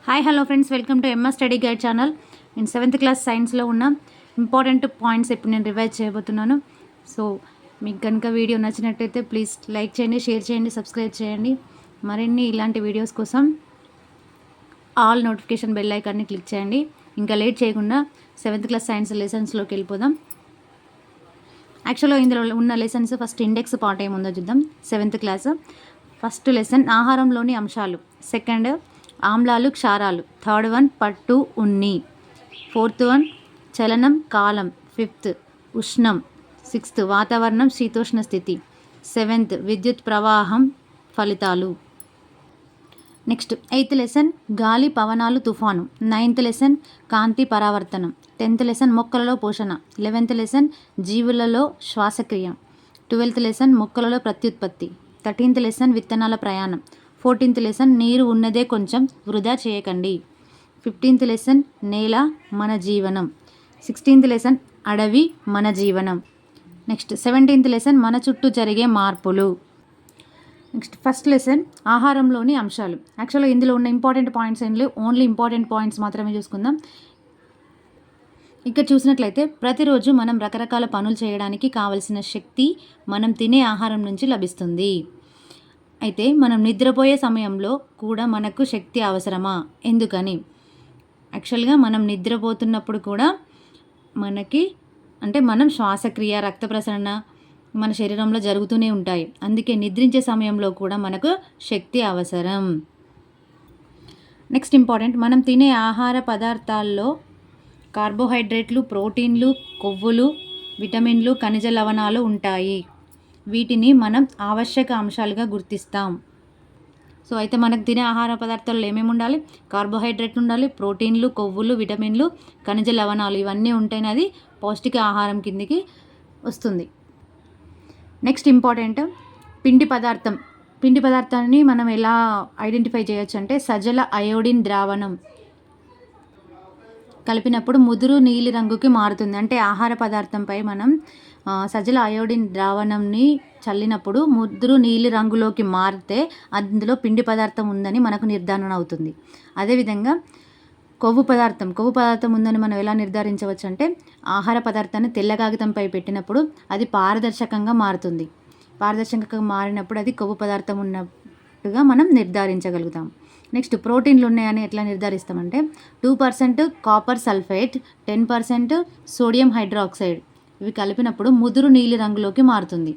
Hi hello friends, welcome to MS study guide channel. నేను 7th class సైన్స్లో ఉన్న important points ఇప్పుడు నేను రివైజ్ చేయబోతున్నాను. సో మీకు కనుక వీడియో నచ్చినట్టయితే ప్లీజ్ లైక్ చేయండి, షేర్ చేయండి, సబ్స్క్రైబ్ చేయండి. మరిన్ని ఇలాంటి వీడియోస్ కోసం ఆల్ నోటిఫికేషన్ బెల్ ఐకాన్ని క్లిక్ చేయండి. ఇంకా లేట్ చేయకుండా 7th క్లాస్ సైన్స్ లెసన్స్లోకి వెళ్ళిపోదాం. యాక్చువల్గా ఇందులో ఉన్న లెసన్స్ ఫస్ట్ ఇండెక్స్ పార్ట్ ఏముందో చూద్దాం. 7th క్లాస్ ఫస్ట్ లెసన్ ఆహారంలోని అంశాలు, సెకండ్ ఆమ్లాలు క్షారాలు, థర్డ్ వన్ పట్టు ఉన్ని, ఫోర్త్ వన్ చలనం కాలం, ఫిఫ్త్ ఉష్ణం, సిక్స్త్ వాతావరణం శీతోష్ణ స్థితి, సెవెంత్ విద్యుత్ ప్రవాహం ఫలితాలు. నెక్స్ట్ 8th లెసన్ గాలి పవనాలు తుఫాను, 9th లెసన్ కాంతి పరావర్తనం, 10th లెసన్ మొక్కలలో పోషణ, 11th లెసన్ జీవులలో శ్వాసక్రియ, 12th లెసన్ మొక్కలలో ప్రత్యుత్పత్తి, 13th లెసన్ విత్తనాల ప్రయాణం, 14th లెసన్ నీరు ఉన్నదే కొంచెం వృధా చేయకండి, 15th లెసన్ నేల మన జీవనం, 16th లెసన్ అడవి మన జీవనం. నెక్స్ట్ 17th లెసన్ మన చుట్టూ జరిగే మార్పులు. నెక్స్ట్ ఫస్ట్ లెసన్ ఆహారంలోని అంశాలు. యాక్చువల్గా ఇందులో ఉన్న ఇంపార్టెంట్ పాయింట్స్ ఏం లేవు, ఓన్లీ ఇంపార్టెంట్ పాయింట్స్ మాత్రమే చూసుకుందాం. ఇక్కడ చూసినట్లయితే ప్రతిరోజు మనం రకరకాల పనులు చేయడానికి కావలసిన శక్తి మనం తినే ఆహారం నుంచి లభిస్తుంది. అయితే మనం నిద్రపోయే సమయంలో కూడా మనకు శక్తి అవసరమా? ఎందుకని? యాక్చువల్గా మనం నిద్రపోతున్నప్పుడు కూడా మనకి మనం శ్వాసక్రియ, రక్త ప్రసరణ మన శరీరంలో జరుగుతూనే ఉంటాయి. అందుకే నిద్రించే సమయంలో కూడా మనకు శక్తి అవసరం. నెక్స్ట్ ఇంపార్టెంట్, మనం తినే ఆహార పదార్థాల్లో కార్బోహైడ్రేట్లు, ప్రోటీన్లు, కొవ్వులు, విటమిన్లు, ఖనిజ లవణాలు ఉంటాయి. వీటిని మనం ఆవశ్యక అంశాలుగా గుర్తిస్తాం. సో అయితే మనకు తినే ఆహార పదార్థాల్లో ఏమేమి ఉండాలి? కార్బోహైడ్రేట్ ఉండాలి, ప్రోటీన్లు, కొవ్వులు, విటమిన్లు, ఖనిజ లవణాలు, ఇవన్నీ ఉంటేనే అది పౌష్టిక ఆహారం కిందికి వస్తుంది. నెక్స్ట్ ఇంపార్టెంట్ పిండి పదార్థం. పిండి పదార్థాన్ని మనం ఎలా ఐడెంటిఫై చేయొచ్చు అంటే సజల అయోడిన్ ద్రావణం కలిపినప్పుడు ముదురు నీలి రంగుకి మారుతుంది. అంటే ఆహార పదార్థంపై మనం సజల అయోడిన్ ద్రావణంని చల్లినప్పుడు ముదురు నీలి రంగులోకి మారితే అందులో పిండి పదార్థం ఉందని మనకు నిర్ధారణ అవుతుంది. అదేవిధంగా కొవ్వు పదార్థం ఉందని మనం ఎలా నిర్ధారించవచ్చు అంటే ఆహార పదార్థాన్ని తెల్ల కాగితంపై పెట్టినప్పుడు అది పారదర్శకంగా మారుతుంది. పారదర్శకంగా మారినప్పుడు అది కొవ్వు పదార్థం ఉన్నట్టుగా మనం నిర్ధారించగలుగుతాం. నెక్స్ట్ ప్రోటీన్లు ఉన్నాయని ఎట్లా నిర్ధారిస్తామంటే 2% కాపర్ సల్ఫేట్, 10% సోడియం హైడ్రాక్సైడ్ ఇవి కలిపినప్పుడు ముదురు నీలి రంగులోకి మారుతుంది.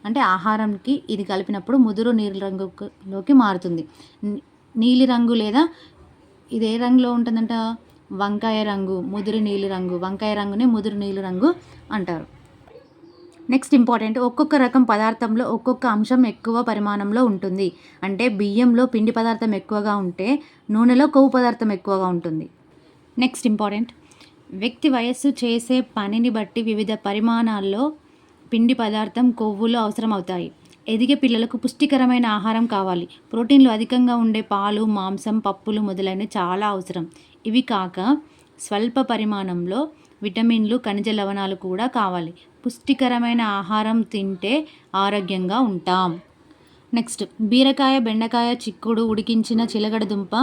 అంటే ఆహారంకి ఇది కలిపినప్పుడు ముదురు నీలి రంగులోకి మారుతుంది. నీలి రంగు లేదా ఇది ఏ రంగులో ఉంటుందంట? వంకాయ రంగు, ముదురు నీలి రంగు. వంకాయ రంగునే ముదురు నీలి రంగు అంటారు. నెక్స్ట్ ఇంపార్టెంట్, ఒక్కొక్క రకం పదార్థంలో ఒక్కొక్క అంశం ఎక్కువ పరిమాణంలో ఉంటుంది. అంటే బియ్యంలో పిండి పదార్థం ఎక్కువగా ఉంటే నూనెలో కొవ్వు పదార్థం ఎక్కువగా ఉంటుంది. నెక్స్ట్ ఇంపార్టెంట్, వ్యక్తి వయస్సు, చేసే పనిని బట్టి వివిధ పరిమాణాల్లో పిండి పదార్థం, కొవ్వులు అవసరం అవుతాయి. ఎదిగే పిల్లలకు పుష్టికరమైన ఆహారం కావాలి. ప్రోటీన్లు అధికంగా ఉండే పాలు, మాంసం, పప్పులు మొదలైనవి చాలా అవసరం. ఇవి కాక స్వల్ప పరిమాణంలో విటమిన్లు, ఖనిజ లవణాలు కూడా కావాలి. పుష్టికరమైన ఆహారం తింటే ఆరోగ్యంగా ఉంటాం. నెక్స్ట్ బీరకాయ, బెండకాయ, చిక్కుడు, ఉడికించిన చిలగడదుంప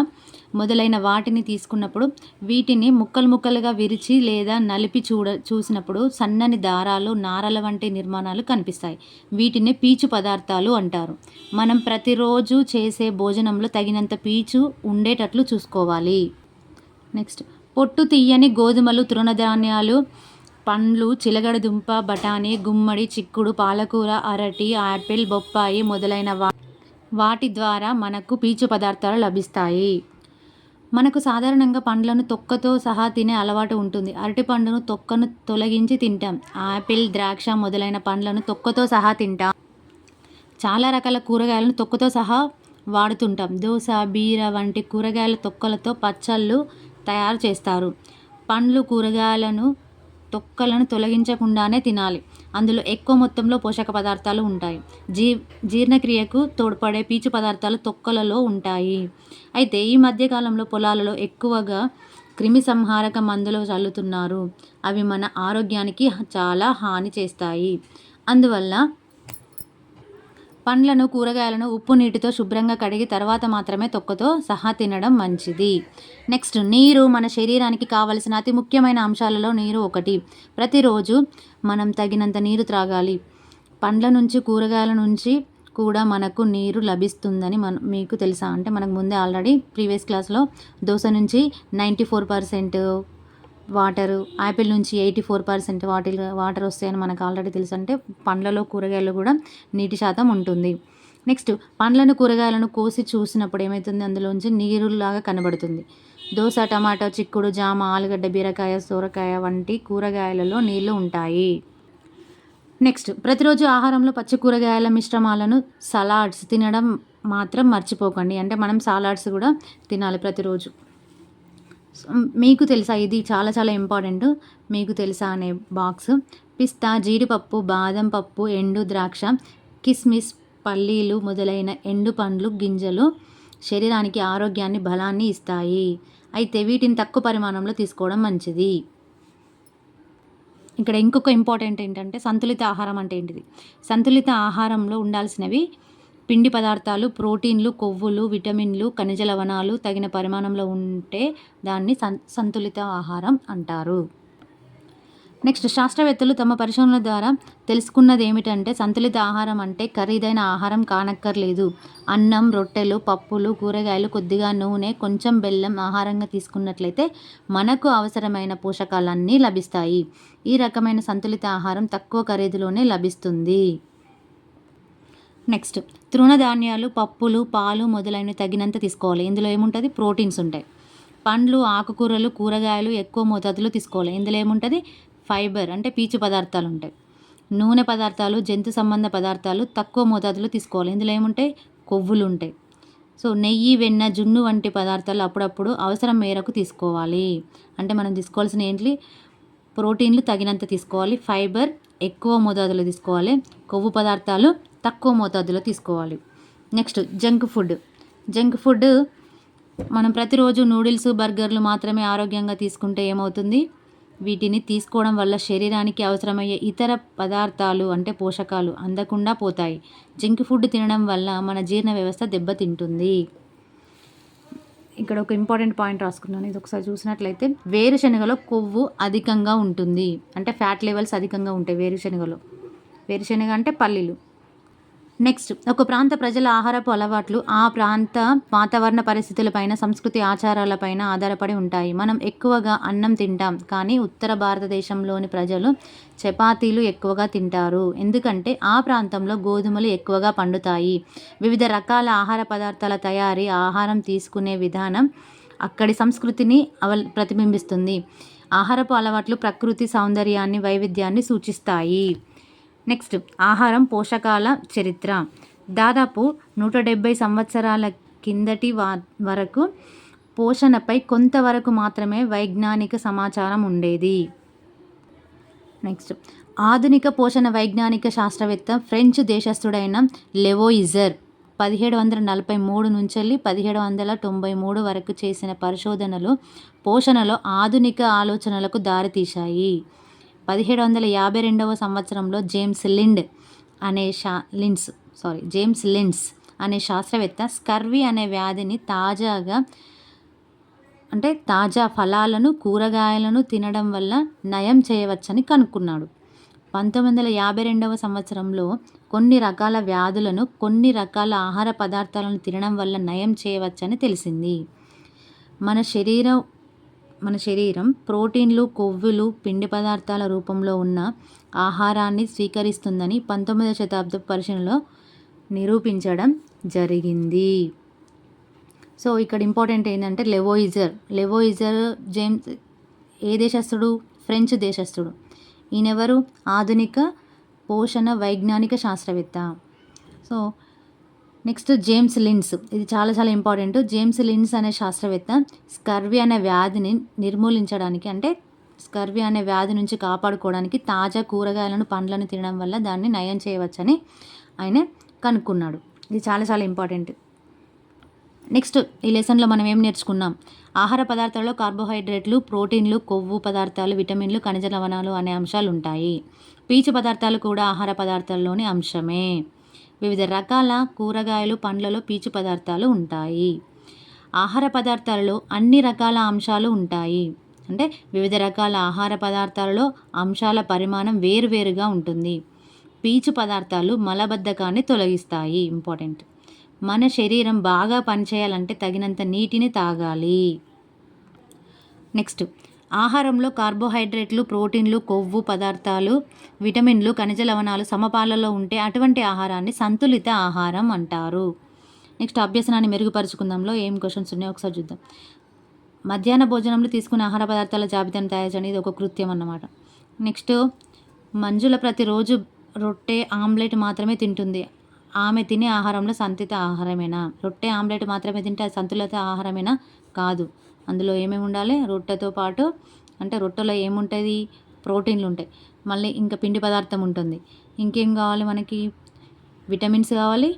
మొదలైన వాటిని తీసుకున్నప్పుడు వీటిని ముక్కలుగా విరిచి లేదా నలిపి చూసినప్పుడు సన్నని దారాలు, నారల వంటి నిర్మాణాలు కనిపిస్తాయి. వీటిని పీచు పదార్థాలు అంటారు. మనం ప్రతిరోజు చేసే భోజనంలో తగినంత పీచు ఉండేటట్లు చూసుకోవాలి. నెక్స్ట్ పొట్టు తీయని గోధుమలు, తృణధాన్యాలు, పండ్లు, చిలగడదుంప, బఠానీ, గుమ్మడి, చిక్కుడు, పాలకూర, అరటి, యాపిల్, బొప్పాయి మొదలైన వాటి ద్వారా మనకు పీచు పదార్థాలు లభిస్తాయి. మనకు సాధారణంగా పండ్లను తొక్కతో సహా తినే అలవాటు ఉంటుంది. అరటి పండును తొక్కను తొలగించి తింటాం. యాపిల్, ద్రాక్ష మొదలైన పండ్లను తొక్కతో సహా తింటాం. చాలా రకాల కూరగాయలను తొక్కతో సహా వాడుతుంటాం. దోస, బీర వంటి కూరగాయల తొక్కలతో పచ్చళ్ళు తయారు చేస్తారు. పండ్లు, కూరగాయలను తొక్కలను తొలగించకుండానే తినాలి. అందులో ఎక్కువ మొత్తంలో పోషక పదార్థాలు ఉంటాయి. జీర్ణక్రియకు తోడ్పడే పీచు పదార్థాలు తొక్కలలో ఉంటాయి. అయితే ఈ మధ్యకాలంలో పొలాలలో ఎక్కువగా క్రిమి సంహారక మందులు చల్లుతున్నారు. అవి మన ఆరోగ్యానికి చాలా హాని చేస్తాయి. అందువల్ల పండ్లను, కూరగాయలను ఉప్పు నీటితో శుభ్రంగా కడిగి తర్వాత మాత్రమే తొక్కతో సహా తినడం మంచిది. నెక్స్ట్, నీరు మన శరీరానికి కావలసిన అతి ముఖ్యమైన అంశాలలో నీరు ఒకటి. ప్రతిరోజు మనం తగినంత నీరు త్రాగాలి. పండ్ల నుంచి, కూరగాయల నుంచి కూడా మనకు నీరు లభిస్తుందని మీకు తెలుసా? అంటే మనకు ముందే ఆల్రెడీ ప్రీవియస్ క్లాస్లో దోస నుంచి 94% వాటరు, యాపిల్ నుంచి 84% వాటర్ వస్తాయని మనకు ఆల్రెడీ తెలుసు. అంటే పండ్లలో, కూరగాయలు కూడా నీటి శాతం ఉంటుంది. నెక్స్ట్, పండ్లను, కూరగాయలను కోసి చూసినప్పుడు ఏమవుతుంది, అందులోంచి నీరులాగా కనబడుతుంది. దోస, టమాటా, చిక్కుడు, జామ, ఆలుగడ్డ, బీరకాయ, సొరకాయ వంటి కూరగాయలలో నీళ్లు ఉంటాయి. నెక్స్ట్, ప్రతిరోజు ఆహారంలో పచ్చి కూరగాయల మిశ్రమాలను, సలాడ్స్ తినడం మాత్రం మర్చిపోకండి. అంటే మనం సలాడ్స్ కూడా తినాలి ప్రతిరోజు. మీకు తెలుసా, ఇది చాలా చాలా ఇంపార్టెంట్. మీకు తెలుసా అనే బాక్స్. పిస్తా, జీడిపప్పు, బాదం పప్పు, ఎండు ద్రాక్ష, కిస్మిస్, పల్లీలు మొదలైన ఎండు పండ్లు, గింజలు శరీరానికి ఆరోగ్యాన్ని, బలాన్ని ఇస్తాయి. అయితే వీటిని తక్కువ పరిమాణంలో తీసుకోవడం మంచిది. ఇక్కడ ఇంకొక ఇంపార్టెంట్ ఏంటంటే సంతులిత ఆహారం అంటే ఏంటిది? సంతులిత ఆహారంలో ఉండాల్సినవి పిండి పదార్థాలు, ప్రోటీన్లు, కొవ్వులు, విటమిన్లు, ఖనిజ లవణాలు తగిన పరిమాణంలో ఉంటే దాన్ని సంతులిత ఆహారం అంటారు. నెక్స్ట్, శాస్త్రవేత్తలు తమ పరిశోధనల ద్వారా తెలుసుకున్నది ఏమిటంటే సంతులిత ఆహారం అంటే ఖరీదైన ఆహారం కానక్కర్లేదు. అన్నం, రొట్టెలు, పప్పులు, కూరగాయలు, కొద్దిగా నూనె, కొంచెం బెల్లం ఆహారంగా తీసుకున్నట్లయితే మనకు అవసరమైన పోషకాలన్నీ లభిస్తాయి. ఈ రకమైన సంతులిత ఆహారం తక్కువ ఖరీదులోనే లభిస్తుంది. నెక్స్ట్, తృణధాన్యాలు, పప్పులు, పాలు మొదలైనవి తగినంత తీసుకోవాలి. ఇందులో ఏముంటుంది? ప్రోటీన్స్ ఉంటాయి. పండ్లు, ఆకుకూరలు, కూరగాయలు ఎక్కువ మోతాదులో తీసుకోవాలి. ఇందులో ఏముంటుంది? ఫైబర్ అంటే పీచు పదార్థాలు ఉంటాయి. నూనె పదార్థాలు, జంతు సంబంధ పదార్థాలు తక్కువ మోతాదులో తీసుకోవాలి. ఇందులో ఏముంటాయి? కొవ్వులు ఉంటాయి. సో నెయ్యి, వెన్న, జున్ను వంటి పదార్థాలు అప్పుడప్పుడు అవసరం మేరకు తీసుకోవాలి. అంటే మనం తీసుకోవాల్సిన ఏంటి? ప్రోటీన్లు తగినంత తీసుకోవాలి, ఫైబర్ ఎక్కువ మోతాదులో తీసుకోవాలి, కొవ్వు పదార్థాలు తక్కువ మోతాదులో తీసుకోవాలి. నెక్స్ట్, జంక్ ఫుడ్ మనం ప్రతిరోజు నూడిల్స్, బర్గర్లు మాత్రమే ఆరోగ్యంగా తీసుకుంటే ఏమవుతుంది? వీటిని తీసుకోవడం వల్ల శరీరానికి అవసరమయ్యే ఇతర పదార్థాలు అంటే పోషకాలు అందకుండా పోతాయి. జంక్ ఫుడ్ తినడం వల్ల మన జీర్ణ వ్యవస్థ దెబ్బతింటుంది. ఇక్కడ ఒక ఇంపార్టెంట్ పాయింట్ రాసుకున్నాను, ఇది ఒకసారి చూసినట్లయితే వేరుశనగలో కొవ్వు అధికంగా ఉంటుంది. అంటే ఫ్యాట్ లెవెల్స్ అధికంగా ఉంటాయి వేరుశనగ అంటే పల్లీలు. నెక్స్ట్, ఒక ప్రాంత ప్రజల ఆహారపు అలవాట్లు ఆ ప్రాంత వాతావరణ పరిస్థితులపైన, సంస్కృతి, ఆచారాలపైన ఆధారపడి ఉంటాయి. మనం ఎక్కువగా అన్నం తింటాం, కానీ ఉత్తర భారతదేశంలోని ప్రజలు చపాతీలు ఎక్కువగా తింటారు. ఎందుకంటే ఆ ప్రాంతంలో గోధుమలు ఎక్కువగా పండుతాయి. వివిధ రకాల ఆహార పదార్థాల తయారీ, ఆహారం తీసుకునే విధానం అక్కడి సంస్కృతిని ప్రతిబింబిస్తుంది. ఆహారపు అలవాట్లు ప్రకృతి సౌందర్యాన్ని, వైవిధ్యాన్ని సూచిస్తాయి. నెక్స్ట్, ఆహారం పోషకాల చరిత్ర. దాదాపు 170 సంవత్సరాల కిందటి వరకు పోషణపై కొంతవరకు మాత్రమే వైజ్ఞానిక సమాచారం ఉండేది. నెక్స్ట్, ఆధునిక పోషణ వైజ్ఞానిక శాస్త్రవేత్త ఫ్రెంచ్ దేశస్థుడైన లెవోయిజర్ 1743 నుంచి 1793 వరకు చేసిన పరిశోధనలు పోషణలో ఆధునిక ఆలోచనలకు దారితీశాయి. 1752 సంవత్సరంలో జేమ్స్ లిండ్స్ అనే శాస్త్రవేత్త స్కర్వీ అనే వ్యాధిని తాజా ఫలాలను, కూరగాయలను తినడం వల్ల నయం చేయవచ్చని కనుక్కున్నాడు. 1952 సంవత్సరంలో కొన్ని రకాల వ్యాధులను కొన్ని రకాల ఆహార పదార్థాలను తినడం వల్ల నయం చేయవచ్చని తెలిసింది. మన శరీరం ప్రోటీన్లు, కొవ్వులు, పిండి పదార్థాల రూపంలో ఉన్న ఆహారాన్ని స్వీకరిస్తుందని 19వ శతాబ్దపు పరిశీలనలో నిరూపించడం జరిగింది. సో ఇక్కడ ఇంపార్టెంట్ ఏంటంటే లెవోయిజర్ జేమ్స్ ఏ దేశస్థుడు? ఫ్రెంచ్ దేశస్థుడు. ఈయనెవరు? ఆధునిక పోషణ వైజ్ఞానిక శాస్త్రవేత్త. So next, James Lind's. ఇది చాలా చాలా ఇంపార్టెంట్. జేమ్స్ లిండ్స్ అనే శాస్త్రవేత్త స్కర్వీ అనే వ్యాధిని నిర్మూలించడానికి, అంటే స్కర్వీ అనే వ్యాధి నుంచి కాపాడుకోవడానికి తాజా కూరగాయలను, పండ్లను తినడం వల్ల దాన్ని నయం చేయవచ్చని ఆయన కనుక్కున్నాడు. ఇది చాలా చాలా ఇంపార్టెంట్. నెక్స్ట్, ఈ లెసన్లో మనం ఏం నేర్చుకున్నాం? ఆహార పదార్థాల్లో కార్బోహైడ్రేట్లు, ప్రోటీన్లు, కొవ్వు పదార్థాలు, విటమిన్లు, ఖనిజ లవణాలు అనే అంశాలు ఉంటాయి. పీచు పదార్థాలు కూడా ఆహార పదార్థాల్లోని అంశమే. వివిధ రకాల కూరగాయలు, పండ్లలో పీచు పదార్థాలు ఉంటాయి. ఆహార పదార్థాలలో అన్ని రకాల అంశాలు ఉంటాయి. అంటే వివిధ రకాల ఆహార పదార్థాలలో అంశాల పరిమాణం వేరువేరుగా ఉంటుంది. పీచు పదార్థాలు మలబద్ధకాన్ని తొలగిస్తాయి. ఇంపార్టెంట్. మన శరీరం బాగా పనిచేయాలంటే తగినంత నీటిని తాగాలి. నెక్స్ట్, ఆహారంలో కార్బోహైడ్రేట్లు, ప్రోటీన్లు, కొవ్వు పదార్థాలు, విటమిన్లు, ఖనిజ లవణాలు సమపాలలో ఉంటే అటువంటి ఆహారాన్ని సంతులిత ఆహారం అంటారు. నెక్స్ట్, అభ్యసనాన్ని మెరుగుపరుచుకుందాంలో ఏం క్వశ్చన్స్ ఉన్నాయో ఒకసారి చూద్దాం. మధ్యాహ్న భోజనంలో తీసుకునే ఆహార పదార్థాల జాబితాను తయారు చేయడం ఇది ఒక కృత్యం అన్నమాట. నెక్స్ట్, మంజుల ప్రతిరోజు రొట్టె ఆమ్లెట్ మాత్రమే తింటుంది. ఆమె తినే ఆహారంలో సంతులిత ఆహారమేనా? రొట్టె ఆమ్లెట్ మాత్రమే తింటే అది సంతులిత ఆహారమేనా? కాదు. అందులో ఏమేమి ఉండాలి? రొట్టెతో పాటు అంటే రొట్టెలో ఏముంటుంది? ప్రోటీన్లు ఉంటాయి, మళ్ళీ ఇంకా పిండి పదార్థం ఉంటుంది, ఇంకేం కావాలి మనకి? విటమిన్స్ కావాలి,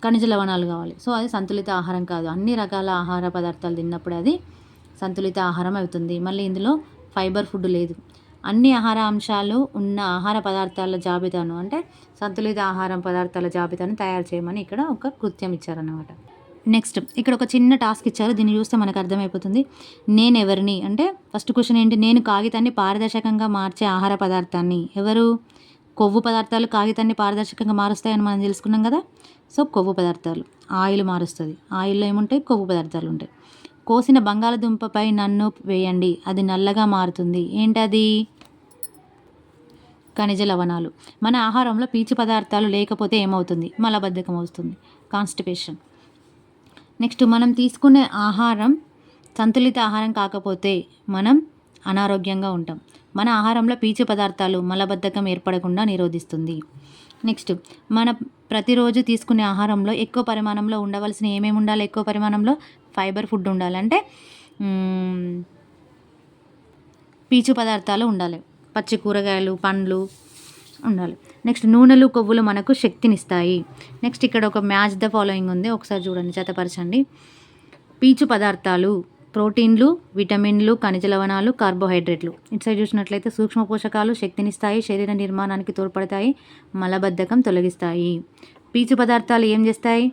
ఖనిజ లవణాలు కావాలి. సో అది సంతులిత ఆహారం కాదు. అన్ని రకాల ఆహార పదార్థాలు తిన్నప్పుడు అది సంతులిత ఆహారం అవుతుంది. మళ్ళీ ఇందులో ఫైబర్ ఫుడ్ లేదు. అన్ని ఆహార అంశాలు ఉన్న ఆహార పదార్థాల జాబితాను అంటే సంతులిత ఆహారం పదార్థాల జాబితాను తయారు చేయమని ఇక్కడ ఒక కృత్యం ఇచ్చారన్నమాట. నెక్స్ట్, ఇక్కడ ఒక చిన్న టాస్క్ ఇచ్చారు. దీన్ని చూస్తే మనకు అర్థమైపోతుంది. నేను ఎవరిని అంటే ఫస్ట్ క్వశ్చన్ ఏంటి? నేను కాగితాన్ని పారదర్శకంగా మార్చే ఆహార పదార్థాన్ని. ఎవరు? కొవ్వు పదార్థాలు కాగితాన్ని పారదర్శకంగా మారుస్తాయని మనం తెలుసుకున్నాం కదా. సో కొవ్వు పదార్థాలు. ఆయిల్ మారుస్తుంది. ఆయిల్లో ఏముంటాయి? కొవ్వు పదార్థాలు ఉంటాయి. కోసిన బంగాళదుంపపై నన్ను వేయండి, అది నల్లగా మారుతుంది. ఏంటది? ఖనిజ లవణాలు. మన ఆహారంలో పీచు పదార్థాలు లేకపోతే ఏమవుతుంది? మలబద్ధకం వస్తుంది, కాన్స్టిపేషన్. నెక్స్ట్, మనం తీసుకునే ఆహారం సంతులిత ఆహారం కాకపోతే మనం అనారోగ్యంగా ఉంటాం. మన ఆహారంలో పీచు పదార్థాలు మలబద్ధకం ఏర్పడకుండా నిరోధిస్తుంది. నెక్స్ట్, మన ప్రతిరోజు తీసుకునే ఆహారంలో ఎక్కువ పరిమాణంలో ఉండవలసిన ఏమేమి ఉండాలి? ఎక్కువ పరిమాణంలో ఫైబర్ ఫుడ్ ఉండాలి, అంటే పీచు పదార్థాలు ఉండాలి, పచ్చి కూరగాయలు, పండ్లు ఉండాలి. నెక్స్ట్, నూనెలు, కొవ్వులు మనకు శక్తినిస్తాయి. నెక్స్ట్, ఇక్కడ ఒక మ్యాచ్ ద ఫాలోయింగ్ ఉంది, ఒకసారి చూడండి, జతపరచండి. పీచు పదార్థాలు, ప్రోటీన్లు, విటమిన్లు, ఖనిజ లవణాలు, కార్బోహైడ్రేట్లు. ఇటు సైడ్ చూసినట్లయితే సూక్ష్మ పోషకాలు శక్తినిస్తాయి, శరీర నిర్మాణానికి తోడ్పడతాయి, మలబద్ధకం తొలగిస్తాయి. పీచు పదార్థాలు ఏం చేస్తాయి?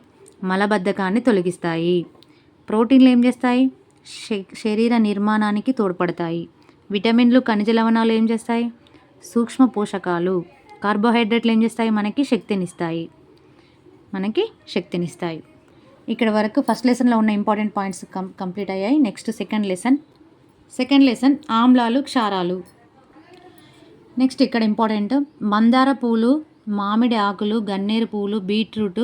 మలబద్ధకాన్ని తొలగిస్తాయి. ప్రోటీన్లు ఏం చేస్తాయి? శరీర నిర్మాణానికి తోడ్పడతాయి. విటమిన్లు, ఖనిజ లవణాలు ఏం చేస్తాయి? సూక్ష్మ పోషకాలు. కార్బోహైడ్రేట్లు ఏం చేస్తాయి? మనకి శక్తినిస్తాయి. ఇక్కడ వరకు ఫస్ట్ లెసన్లో ఉన్న ఇంపార్టెంట్ పాయింట్స్ కంప్లీట్ అయ్యాయి. నెక్స్ట్ సెకండ్ లెసన్ ఆమ్లాలు, క్షారాలు. నెక్స్ట్ ఇక్కడ ఇంపార్టెంట్, మందార పూలు, మామిడి ఆకులు, గన్నేరు పూలు, బీట్రూట్,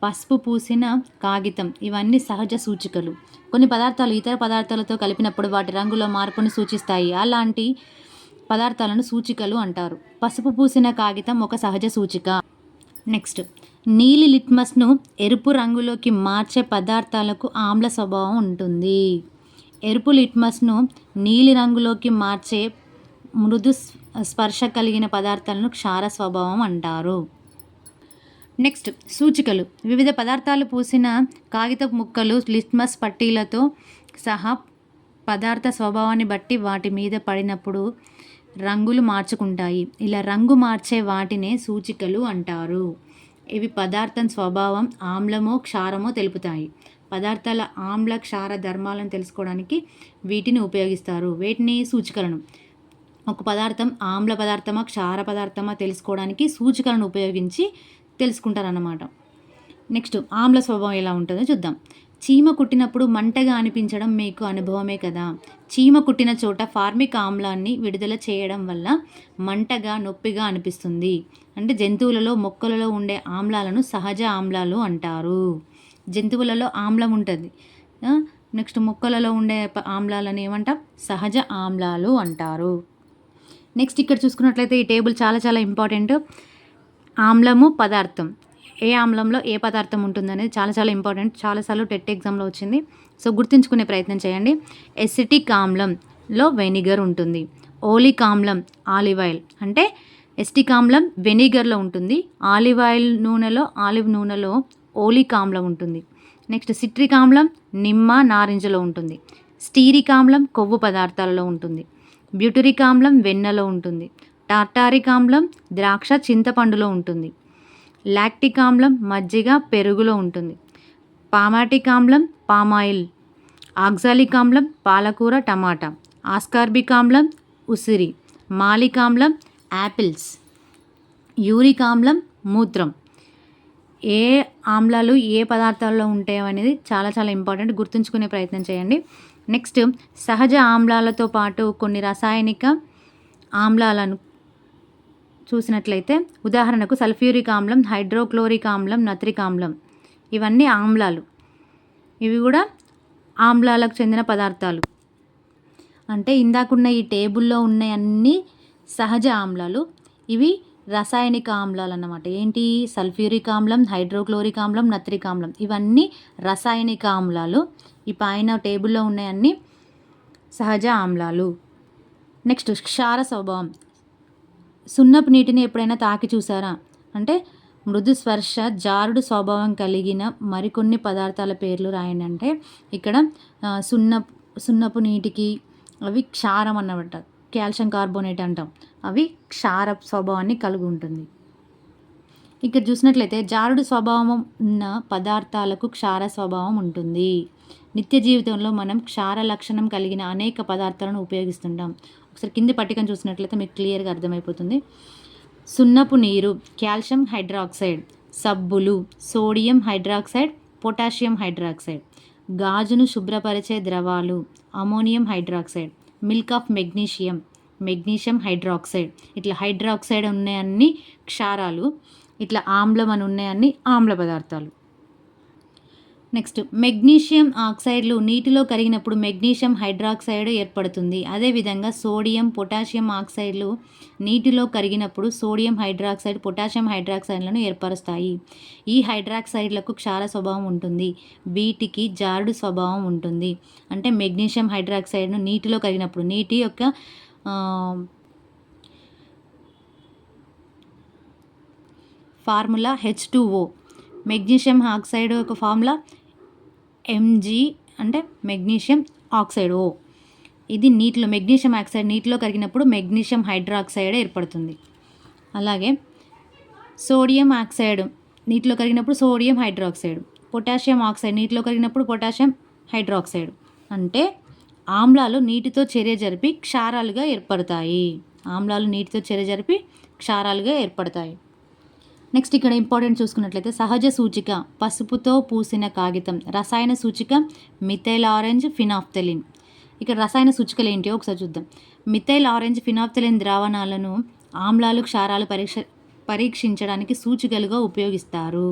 పసుపు పూసిన కాగితం ఇవన్నీ సహజ సూచికలు. కొన్ని పదార్థాలు ఇతర పదార్థాలతో కలిపినప్పుడు వాటి రంగులో మార్పును సూచిస్తాయి. అలాంటి పదార్థాలను సూచికలు అంటారు. పసుపు పూసిన కాగితం ఒక సహజ సూచిక. నెక్స్ట్, నీలి లిట్మస్ను ఎరుపు రంగులోకి మార్చే పదార్థాలకు ఆమ్ల స్వభావం ఉంటుంది. ఎరుపు లిట్మస్ను నీలి రంగులోకి మార్చే మృదు స్పర్శ కలిగిన పదార్థాలను క్షార స్వభావం అంటారు. నెక్స్ట్, సూచికలు. వివిధ పదార్థాలు పూసిన కాగితపు ముక్కలు లిట్మస్ పట్టీలతో సహా పదార్థ స్వభావాన్ని బట్టి వాటి మీద పడినప్పుడు రంగులు మార్చుకుంటాయి. ఇలా రంగు మార్చే వాటినే సూచికలు అంటారు. ఇవి పదార్థం స్వభావం ఆమ్లమో క్షారమో తెలుపుతాయి. పదార్థాల ఆమ్ల క్షార ధర్మాలను తెలుసుకోవడానికి వీటిని ఉపయోగిస్తారు. వీటిని సూచికలను. ఒక పదార్థం ఆమ్ల పదార్థమా క్షార పదార్థమా తెలుసుకోవడానికి సూచికలను ఉపయోగించి తెలుసుకుంటారన్నమాట. నెక్స్ట్, ఆమ్ల స్వభావం ఎలా ఉంటుందో చూద్దాం. చీమ కుట్టినప్పుడు మంటగా అనిపించడం మీకు అనుభవమే కదా. చీమ కుట్టిన చోట ఫార్మిక్ ఆమ్లాన్ని విడుదల చేయడం వల్ల మంటగా, నొప్పిగా అనిపిస్తుంది. అంటే జంతువులలో, మొక్కలలో ఉండే ఆమ్లాలను సహజ ఆమ్లాలు అంటారు. జంతువులలో ఆమ్లం ఉంటుంది. నెక్స్ట్, మొక్కలలో ఉండే ఆమ్లాలను ఏమంటాం? సహజ ఆమ్లాలు అంటారు. నెక్స్ట్, ఇక్కడ చూసుకున్నట్లయితే ఈ టేబుల్ చాలా చాలా ఇంపార్టెంట్. ఆమ్లము, పదార్థం, ఏ ఆమ్లంలో ఏ పదార్థం ఉంటుందనేది చాలా చాలా ఇంపార్టెంట్. చాలాసార్లు టెట్ ఎగ్జామ్లో వచ్చింది. సో గుర్తుంచుకునే ప్రయత్నం చేయండి. ఎసిటిక్ ఆమ్లంలో వెనిగర్ ఉంటుంది. ఓలిక్ ఆమ్లం ఆలివ్ ఆయిల్, అంటే ఎసిటిక్ ఆమ్లం వెనిగర్లో ఉంటుంది. ఆలివ్ నూనెలో ఓలిక్ ఆమ్లం ఉంటుంది. నెక్స్ట్, సిట్రిక్ ఆమ్లం నిమ్మ, నారింజలో ఉంటుంది. స్టీరిక్ ఆమ్లం కొవ్వు పదార్థాలలో ఉంటుంది. బ్యూటరిక్ ఆమ్లం వెన్నలో ఉంటుంది. టార్టారిక్ ఆమ్లం ద్రాక్ష, చింతపండులో ఉంటుంది. లాక్టిక్ ఆమ్లం మజ్జిగ, పెరుగులో ఉంటుంది. పామాటిక్ ఆమ్లం పామాయిల్, ఆక్సాలిక్ ఆమ్లం పాలకూర, టమాటా, ఆస్కార్బిక్ ఆమ్లం ఉసిరి, మాలిక్ ఆమ్లం యాపిల్స్, యూరిక్ ఆమ్లం మూత్రం. ఏ ఆమ్లాలు ఏ పదార్థాల్లో ఉంటాయో అనేది చాలా చాలా ఇంపార్టెంట్, గుర్తుంచుకునే ప్రయత్నం చేయండి. నెక్స్ట్ సహజ ఆమ్లాలతో పాటు కొన్ని రసాయనిక ఆమ్లాలను చూసినట్లయితే ఉదాహరణకు సల్ఫ్యూరిక్ ఆమ్లం, హైడ్రోక్లోరిక్ ఆమ్లం, నత్రిక్ ఆమ్లం, ఇవన్నీ ఆమ్లాలు. ఇవి కూడా ఆమ్లాలకు చెందిన పదార్థాలు. అంటే ఇందాకున్న ఈ టేబుల్లో ఉన్న అన్ని సహజ ఆమ్లాలు, ఇవి రసాయనిక ఆమ్లాలు అన్నమాట. ఏంటి? సల్ఫ్యూరిక్ ఆమ్లం, హైడ్రోక్లోరిక్ ఆమ్లం, నత్రిక్ ఆమ్లం, ఇవన్నీ రసాయనిక ఆమ్లాలు. ఈ పైన టేబుల్లో ఉన్నాయన్నీ సహజ ఆమ్లాలు. నెక్స్ట్ క్షార స్వభావం. సున్నపు నీటిని ఎప్పుడైనా తాకి చూసారా? అంటే మృదు స్పర్శ, జారుడు స్వభావం కలిగిన మరికొన్ని పదార్థాల పేర్లు రాయండి. అంటే ఇక్కడ సున్నపు నీటికి అవి క్షారం అన్నమాట, కాల్షియం కార్బోనేట్ అంటాం, అవి క్షార స్వభావాన్ని కలిగి ఉంటుంది. ఇక్కడ చూసినట్లయితే జారుడు స్వభావం ఉన్న పదార్థాలకు క్షార స్వభావం ఉంటుంది. నిత్య జీవితంలో మనం క్షార లక్షణం కలిగిన అనేక పదార్థాలను ఉపయోగిస్తుంటాం. ఒకసారి కింది పట్టికను చూసినట్లయితే మీకు క్లియర్గా అర్థమైపోతుంది. సున్నపు నీరు, కాల్షియం హైడ్రాక్సైడ్, సబ్బులు, సోడియం హైడ్రాక్సైడ్, పొటాషియం హైడ్రాక్సైడ్, గాజును శుభ్రపరిచే ద్రవాలు, ammonium hydroxide, milk of magnesium hydroxide. ఇట్లా హైడ్రాక్సైడ్ ఉన్నాయన్ని క్షారాలు, ఇట్లా ఆమ్లం అని ఉన్నాయన్ని ఆమ్ల పదార్థాలు. నెక్స్ట్ మెగ్నీషియం ఆక్సైడ్లు నీటిలో కరిగినప్పుడు మెగ్నీషియం హైడ్రాక్సైడ్ ఏర్పడుతుంది. అదేవిధంగా సోడియం, పొటాషియం ఆక్సైడ్లు నీటిలో కరిగినప్పుడు సోడియం హైడ్రాక్సైడ్, పొటాషియం హైడ్రాక్సైడ్లను ఏర్పరుస్తాయి. ఈ హైడ్రాక్సైడ్లకు క్షార స్వభావం ఉంటుంది. వీటికి జారుడు స్వభావం ఉంటుంది. అంటే మెగ్నీషియం హైడ్రాక్సైడ్ను నీటిలో కరిగినప్పుడు, నీటి యొక్క ఫార్ములా H2O, మెగ్నీషియం ఆక్సైడ్ యొక్క ఫార్ములా Mg, అంటే మెగ్నీషియం ఆక్సైడ్ O. ఇది నీటిలో మెగ్నీషియం ఆక్సైడ్ నీటిలో కరిగినప్పుడు మెగ్నీషియం హైడ్రాక్సైడ్ ఏర్పడుతుంది. అలాగే సోడియం ఆక్సైడ్ నీటిలో కరిగినప్పుడు సోడియం హైడ్రాక్సైడ్, పొటాషియం ఆక్సైడ్ నీటిలో కరిగినప్పుడు పొటాషియం హైడ్రాక్సైడ్. అంటే ఆమ్లాలు నీటితో చర్య జరిపి క్షారాలుగా ఏర్పడతాయి. నెక్స్ట్ ఇక్కడ ఇంపార్టెంట్ చూసుకున్నట్లయితే సహజ సూచిక పసుపుతో పూసిన కాగితం, రసాయన సూచిక మిథైల్ ఆరెంజ్, ఫినాఫ్థలిన్. ఇక్కడ రసాయన సూచికలు ఏంటో ఒకసారి చూద్దాం. మిథైల్ ఆరెంజ్, ఫినాఫ్థలిన్ ద్రావణాలను ఆమ్లాలు, క్షారాలు పరీక్షించడానికి సూచికలుగా ఉపయోగిస్తారు.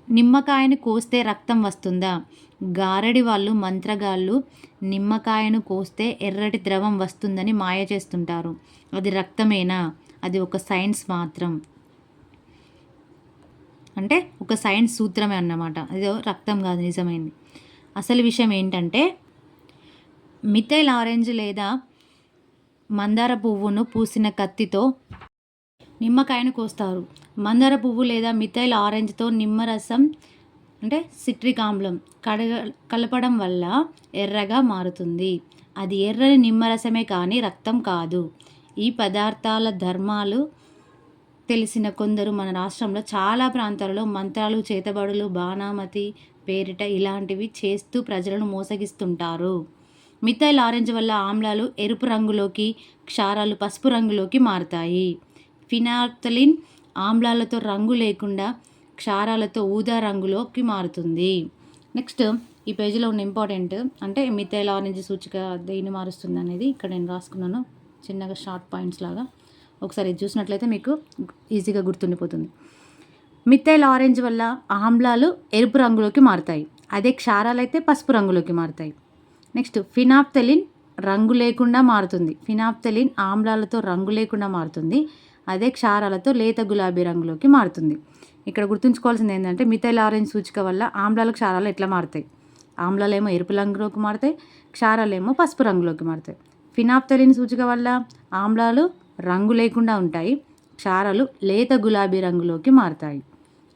నిమ్మకాయను కోస్తే రక్తం వస్తుందా? గారడి వాళ్ళు, మంత్రగాళ్ళు నిమ్మకాయను కోస్తే ఎర్రటి ద్రవం వస్తుందని మాయ చేస్తుంటారు. అది రక్తమేనా? అది ఒక సైన్స్ మాత్రం, అంటే ఒక సైన్స్ సూత్రమే అన్నమాట. అది రక్తం కాదు, నిజమైంది. అసలు విషయం ఏంటంటే మిథైల్ ఆరెంజ్ లేదా మందార పువ్వును పూసిన కత్తితో నిమ్మకాయను కోస్తారు. మందార పువ్వు లేదా మిథైల్ ఆరెంజ్తో నిమ్మరసం, అంటే సిట్రిక్ ఆమ్లం కలపడం వల్ల ఎర్రగా మారుతుంది. అది ఎర్రని నిమ్మరసమే కానీ రక్తం కాదు. ఈ పదార్థాల ధర్మాలు తెలిసిన కొందరు మన రాష్ట్రంలో చాలా ప్రాంతాలలో మంత్రాలు, చేతబడులు, బాణామతి పేరిట ఇలాంటివి చేస్తూ ప్రజలను మోసగిస్తుంటారు. మిథైల్ ఆరెంజ్ వల్ల ఆమ్లాలు ఎరుపు రంగులోకి, క్షారాలు పసుపు రంగులోకి మారుతాయి. ఫినాఫ్థలిన్ ఆమ్లాలతో రంగు లేకుండా క్షారాలతో ఊదా రంగులోకి మారుతుంది. నెక్స్ట్ ఈ పేజీలో ఉన్న ఇంపార్టెంట్, అంటే మిథైల్ ఆరెంజ్ సూచిక దేన్ని మారుస్తుంది అనేది ఇక్కడ నేను రాసుకున్నాను చిన్నగా షార్ట్ పాయింట్స్ లాగా. ఒకసారి ఇది చూసినట్లయితే మీకు ఈజీగా గుర్తుండిపోతుంది. మిథైల్ ఆరెంజ్ వల్ల ఆమ్లాలు ఎరుపు రంగులోకి మారుతాయి. అదే క్షారాలు అయితే పసుపు రంగులోకి మారుతాయి. నెక్స్ట్ ఫినాఫ్థలిన్ రంగు లేకుండా మారుతుంది. ఫినాఫ్థలిన్ ఆమ్లాలతో రంగు లేకుండా మారుతుంది. అదే క్షారాలతో లేత గులాబీ రంగులోకి మారుతుంది. ఇక్కడ గుర్తుంచుకోవాల్సింది ఏంటంటే మిథైల్ ఆరెంజ్ సూచిక వల్ల ఆమ్లాలు, క్షారాలు ఎట్లా మారుతాయి? ఆమ్లాలు ఏమో ఎరుపు రంగులోకి మారుతాయి, క్షారాలు ఏమో పసుపు రంగులోకి మారుతాయి. ఫినాఫ్థలిన్ సూచిక వల్ల ఆమ్లాలు రంగు లేకుండా ఉంటాయి, క్షారాలు లేత గులాబీ రంగులోకి మారుతాయి.